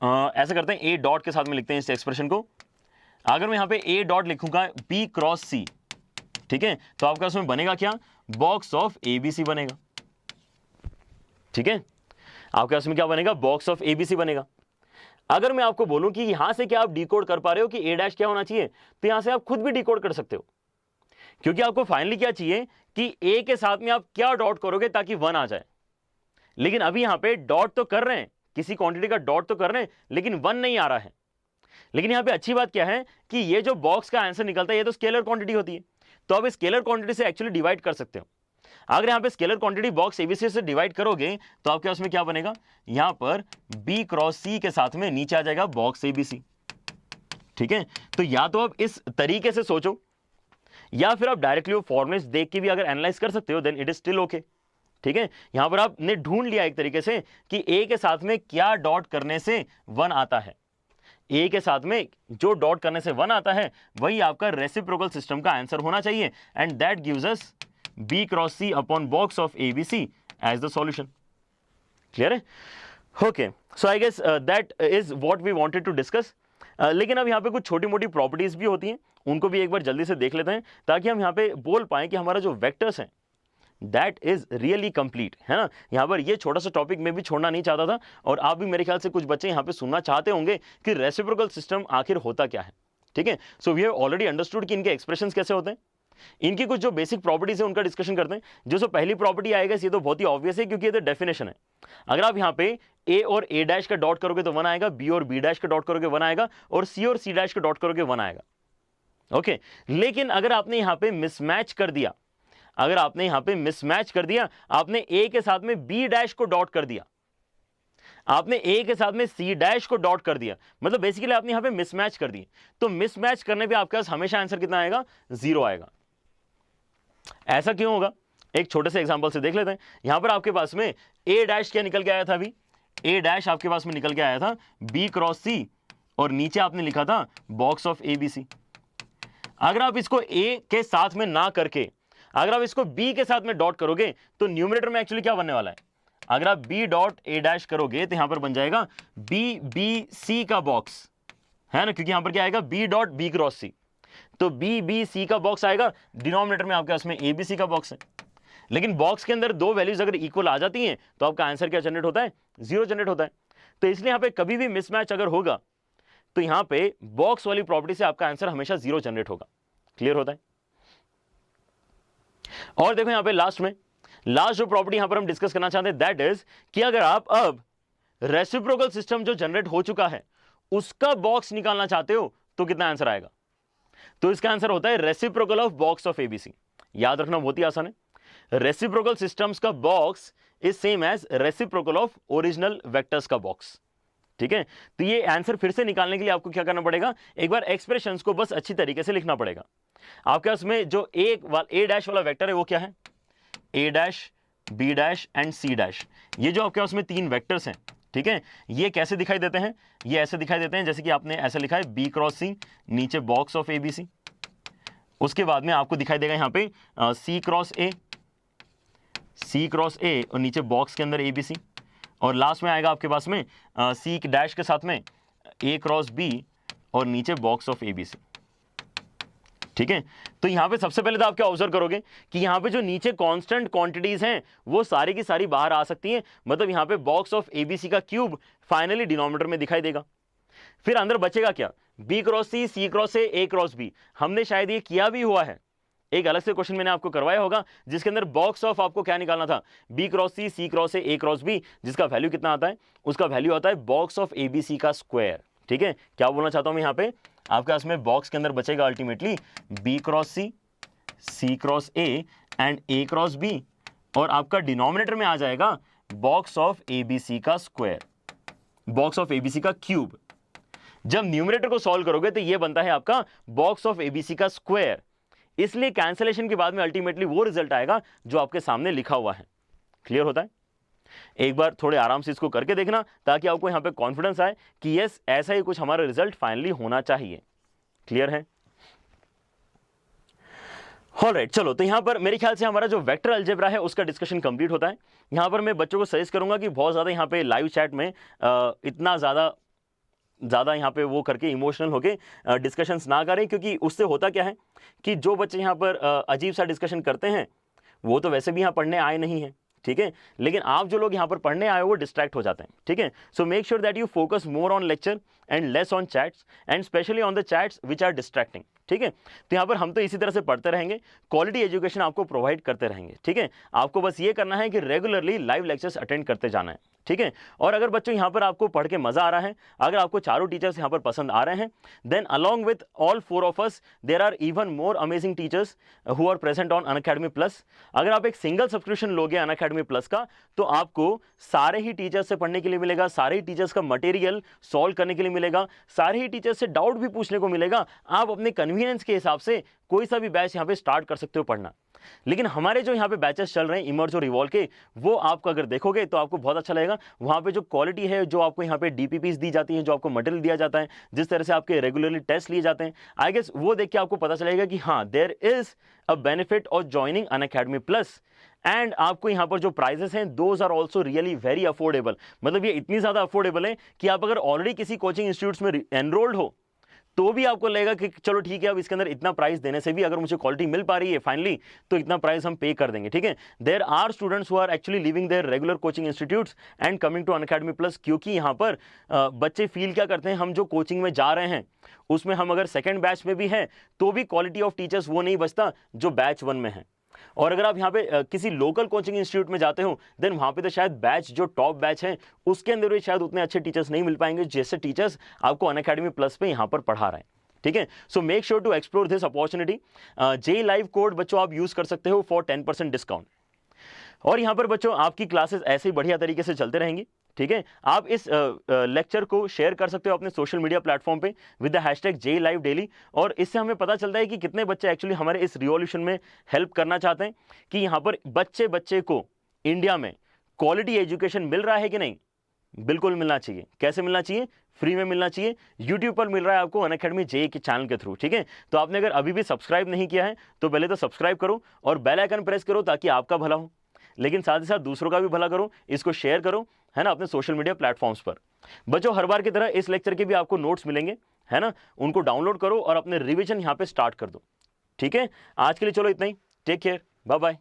ऐसा करते हैं ए डॉट के साथ में लिखते हैं इस एक्सप्रेशन को। अगर मैं यहां पे ए डॉट लिखूंगा बी क्रॉस सी, ठीक है, तो आपका उसमें बनेगा क्या, बॉक्स ऑफ एबीसी बनेगा। ठीक है, आपके उसमें क्या बनेगा, बॉक्स ऑफ एबीसी बनेगा। अगर मैं आपको बोलूं कि यहां से क्या आप डिकोड कर पा रहे हो कि ए डैश क्या होना चाहिए, तो यहां से आप खुद भी डिकोड कर सकते हो, क्योंकि आपको फाइनली क्या चाहिए कि ए के साथ में आप क्या डॉट करोगे ताकि 1 आ जाए। लेकिन अभी यहां पे डॉट तो कर रहे हैं, किसी क्वांटिटी का डॉट तो कर रहे हैं, लेकिन 1 नहीं आ रहा है। लेकिन यहां पे अच्छी बात क्या है कि ये जो बॉक्स का आंसर निकलता है ये तो स्केलर क्वांटिटी होती है, तो आप स्केलर क्वांटिटी से एक्चुअली डिवाइड कर सकते हो। अगर यहां पे स्केलर क्वांटिटी बॉक्स एबीसी से डिवाइड करोगे तो आपके उसमें क्या बनेगा, यहां पर बी क्रॉस सी के साथ में नीचे आ जाएगा बॉक्स एबीसी। ठीक है, तो या तो आप इस तरीके से सोचो या फिर आप डायरेक्टली वो फॉर्मुलेस देख के भी अगर एनालाइज कर सकते हो then it is still okay. ठीक है, यहां पर आपने ढूंढ लिया एक तरीके से कि ए के साथ में क्या डॉट करने से 1 आता है। ए के साथ में जो डॉट करने से 1 आता है वही आपका रेसिप्रोकल सिस्टम का आंसर होना चाहिए, and that gives us B cross C upon box of ABC as the solution. Clear है? Okay, so I guess that is what we wanted to discuss. लेकिन अब यहाँ पे कुछ छोटी मोटी प्रॉपर्टीज भी होती हैं, उनको भी एक बार जल्दी से देख लेते हैं ताकि हम यहाँ पे बोल पाएं कि हमारा जो वेक्टर्स हैं दैट इज रियली कंप्लीट, है ना। यहाँ पर ये छोटा सा टॉपिक मैं भी छोड़ना नहीं चाहता था, और आप भी मेरे ख्याल से कुछ बच्चे यहाँ पे सुनना चाहते होंगे कि रेसिप्रोकल सिस्टम आखिर होता क्या है। ठीक है, so we have already understood कि इनके एक्सप्रेशंस कैसे होते हैं, इनकी कुछ जो बेसिक प्रॉपर्टीज है उनका डिस्कशन करते हैं। जो पहली प्रॉपर्टी आएगा ये तो बहुत ही ऑब्वियस है क्योंकि ये तो डेफिनेशन है। अगर आप यहाँ पे ए और ए डैश का डॉट करोगे तो 1 आएगा, बी और बी डैश का डॉट करोगे 1 आएगा, और सी और सी डैश का डॉट करोगे 1 आएगा। ओके, लेकिन अगर आपने यहाँ पे मिसमैच कर दिया, अगर आपने यहां पे मिसमैच कर दिया, आपने ए के साथ में बी डैश को डॉट कर दिया, आपने ए के साथ में सी डैश को डॉट कर दिया, मतलब बेसिकली आपने यहां पे मिसमैच कर दिया, तो मिसमैच करने पे आपके पास हमेशा आंसर कितना आएगा, 0 आएगा। ऐसा क्यों होगा, एक छोटे से एग्जांपल से देख लेते हैं। यहां पर आपके पास में ए डैश क्या निकल के आया था, अभी ए डैश आपके पास में निकल के आया था बी क्रॉस सी, और नीचे आपने लिखा था बॉक्स ऑफ एबीसी। अगर आप इसको ए के साथ में ना करके अगर आप इसको बी के साथ में डॉट करोगे तो न्यूमरेटर में एक्चुअली क्या बनने वाला है, अगर आप बी डॉट ए डैश करोगे तो यहां पर बन जाएगा बी बी सी का बॉक्स, है ना, क्योंकि यहां पर क्या आएगा बी डॉट बी क्रॉस सी, तो बी बी सी का बॉक्स आएगा, डिनोमिनेटर में आपके पास में ए बी सी का बॉक्स है। लेकिन बॉक्स के अंदर 2 वैल्यूज अगर इक्वल आ जाती हैं तो आपका आंसर क्या जनरेट होता है, 0 जनरेट होता है। तो इसलिए यहां पे कभी भी मिसमैच अगर होगा तो यहां पे बॉक्स वाली प्रॉपर्टी से आपका आंसर हमेशा 0 जनरेट होगा। क्लियर होता है? और देखो यहां पे लास्ट जो प्रॉपर्टी यहां पर हम डिस्कस करना चाहते हैं दैट इज कि अगर आप अब रेसिप्रोकल सिस्टम जो जनरेट हो चुका है उसका बॉक्स निकालना चाहते हो तो कितना आंसर आएगा, तो इसका आंसर होता है reciprocal of box of ABC. याद रखना बहुत ही आसान है, रेसिप्रोकल सिस्टम्स का box is same as reciprocal of original vectors का बॉक्स। ठीक है। तो ये आंसर फिर से निकालने के लिए आपको क्या करना पड़ेगा, एक बार एक्सप्रेशंस को बस अच्छी तरीके से लिखना पड़ेगा। आपके पास में जो ए डैश वाला वेक्टर है वो क्या है, A dash, B dash and C dash. ये जो आपके पास में 3 वेक्टर्स हैं, ठीक है, ये कैसे दिखाई देते हैं, ये ऐसे दिखाई देते हैं जैसे कि आपने ऐसे लिखा है बी क्रॉस सी, नीचे box of A B C. उसके बाद में आपको दिखाई देगा यहां पे सी क्रॉस ए, सी क्रॉस ए और नीचे बॉक्स के अंदर ए बी सी, और लास्ट में आएगा आपके पास में सी डैश के साथ में ए क्रॉस बी और नीचे box of A B C. ठीक है। तो यहां पे सबसे पहले तो आप क्या ऑब्जर्व करोगे कि यहां पे जो नीचे कांस्टेंट क्वांटिटीज हैं वो सारी की सारी बाहर आ सकती हैं, मतलब यहां पे बॉक्स ऑफ एबीसी का क्यूब फाइनली डिनोमिनेटर में दिखाई देगा। फिर अंदर बचेगा क्या, B cross C cross A cross B. हमने शायद ये किया भी हुआ है, एक अलग से क्वेश्चन मैंने आपको करवाया होगा जिसके अंदर बॉक्स ऑफ आपको क्या निकालना था, B cross C cross A cross B, जिसका वैल्यू कितना आता है, उसका वैल्यू आता है बॉक्स ऑफ एबीसी का स्क्वायर। ठीक है, क्या बोलना चाहता हूं मैं, यहां पे आपके पास में बॉक्स के अंदर बचेगा ultimately B cross C cross A and A cross B, और आपका डिनोमिनेटर में आ जाएगा बॉक्स ऑफ एबीसी का स्क्वायर, बॉक्स ऑफ एबीसी का क्यूब। जब न्यूमरेटर को सॉल्व करोगे तो ये बनता है आपका बॉक्स ऑफ एबीसी का स्क्वायर, इसलिए कैंसिलेशन के बाद में अल्टीमेटली वो रिजल्ट आएगा जो आपके सामने लिखा हुआ है। क्लियर होता है? एक बार थोड़े आराम से इसको करके देखना ताकि आपको यहां पे कॉन्फिडेंस आए कि यस ऐसा ही कुछ हमारा रिजल्ट फाइनली होना चाहिए। क्लियर है? ऑलराइट, चलो तो यहां पर मेरे ख्याल से हमारा जो वेक्टर अलजेब्रा है उसका डिस्कशन कंप्लीट होता है। यहां पर मैं बच्चों को सजेस्ट करूंगा कि बहुत ज्यादा यहां पे लाइव चैट में इतना ज़्यादा यहाँ पे वो करके इमोशनल होके डिस्कशंस ना करें, क्योंकि उससे होता क्या है कि जो बच्चे यहाँ पर अजीब सा डिस्कशन करते हैं वो तो वैसे भी यहाँ पढ़ने आए नहीं हैं, ठीक है, लेकिन आप जो लोग यहाँ पर पढ़ने आए हो वो डिस्ट्रैक्ट हो जाते हैं। ठीक है, so make sure that you focus more on lecture and less on chats and specially on the chats which are distracting. ठीक है, तो यहाँ पर हम तो इसी तरह से पढ़ते रहेंगे, क्वालिटी एजुकेशन आपको प्रोवाइड करते रहेंगे। ठीक है, आपको बस ये करना है कि रेगुलरली लाइव लेक्चर्स अटेंड करते जाना है। ठीक है, और अगर बच्चों यहाँ पर आपको पढ़ के मजा आ रहा है, अगर आपको चारों टीचर्स यहाँ पर पसंद आ रहे हैं, then along with all 4 of us there are even more amazing teachers who are present on Unacademy plus. अगर आप एक सिंगल सब्सक्रिप्शन लोगे अनअकैडमी प्लस का तो आपको सारे ही टीचर्स से पढ़ने के लिए मिलेगा, सारे ही टीचर्स का मटेरियल सॉल्व करने के लिए मिलेगा, सारे ही टीचर्स से डाउट भी पूछने को मिलेगा। आप अपने कन्वीनियंस के हिसाब से कोई सा भी बैच यहाँ पे स्टार्ट कर सकते हो पढ़ना। लेकिन हमारे जो यहाँ पे बैचेस चल रहे हैं इमर्ज और इवॉल्व के, वो आपको अगर देखोगे तो आपको बहुत अच्छा लगेगा। वहाँ पे जो क्वालिटी है, जो आपको यहाँ पे डीपीपीस दी जाती है, जो आपको मटेरियल दिया जाता है, जिस तरह से आपके रेगुलरली टेस्ट लिए जाते हैं, आई गेस वो देख के आपको पता चलेगा कि हाँ there is a benefit of joining Unacademy plus. And आपको यहाँ पर जो प्राइजेस हैं those are also really very affordable, मतलब ये इतनी ज़्यादा अफोर्डेबल है कि आप अगर ऑलरेडी किसी कोचिंग इंस्टीट्यूट्स में एनरोल्ड हो तो भी आपको लगेगा कि चलो ठीक है, अब इसके अंदर इतना प्राइस देने से भी अगर मुझे क्वालिटी मिल पा रही है फाइनली तो इतना प्राइस हम पे कर देंगे। ठीक है, there are students who are actually leaving their regular coaching institutes and coming to Unacademy plus, क्योंकि यहाँ पर बच्चे फील क्या करते हैं, हम जो कोचिंग में जा रहे हैं उसमें हम अगर सेकेंड बैच में भी हैं तो भी क्वालिटी ऑफ टीचर्स वो नहीं बचता जो बैच 1 में है। और अगर आप यहाँ पे किसी लोकल कोचिंग इंस्टीट्यूट में जाते हो देन वहाँ पे तो शायद बैच जो टॉप बैच है उसके अंदर भी शायद उतने अच्छे टीचर्स नहीं मिल पाएंगे जैसे टीचर्स आपको अनअकैडमी प्लस पे यहाँ पर पढ़ा रहे हैं। ठीक है, so make sure to explore this opportunity. J live code बच्चों आप यूज कर सकते हो फॉर 10% डिस्काउंट। और यहाँ पर बच्चों आपकी क्लासेस ऐसे ही बढ़िया तरीके से चलते रहेंगी। ठीक है, आप इस लेक्चर को शेयर कर सकते हो अपने सोशल मीडिया प्लेटफॉर्म पे विद द हैशटैग JLiveDaily, और इससे हमें पता चलता है कि कितने बच्चे एक्चुअली हमारे इस रिवॉल्यूशन में हेल्प करना चाहते हैं कि यहाँ पर बच्चे को इंडिया में क्वालिटी एजुकेशन मिल रहा है कि नहीं। बिल्कुल मिलना चाहिए। कैसे मिलना चाहिए? फ्री में मिलना चाहिए। यूट्यूब पर मिल रहा है आपको अनअकैडमी जे के चैनल के थ्रू। ठीक है, तो आपने अगर अभी भी सब्सक्राइब नहीं किया है तो पहले तो सब्सक्राइब करो और बेल आइकन प्रेस करो ताकि आपका भला हो, लेकिन साथ ही साथ दूसरों का भी भला करो, इसको शेयर करो, है ना, अपने सोशल मीडिया प्लेटफॉर्म्स पर। बच्चों हर बार की तरह इस लेक्चर के भी आपको नोट्स मिलेंगे, है ना, उनको डाउनलोड करो और अपने रिविजन यहाँ पे स्टार्ट कर दो। ठीक है, आज के लिए चलो इतना ही। Take care, bye bye.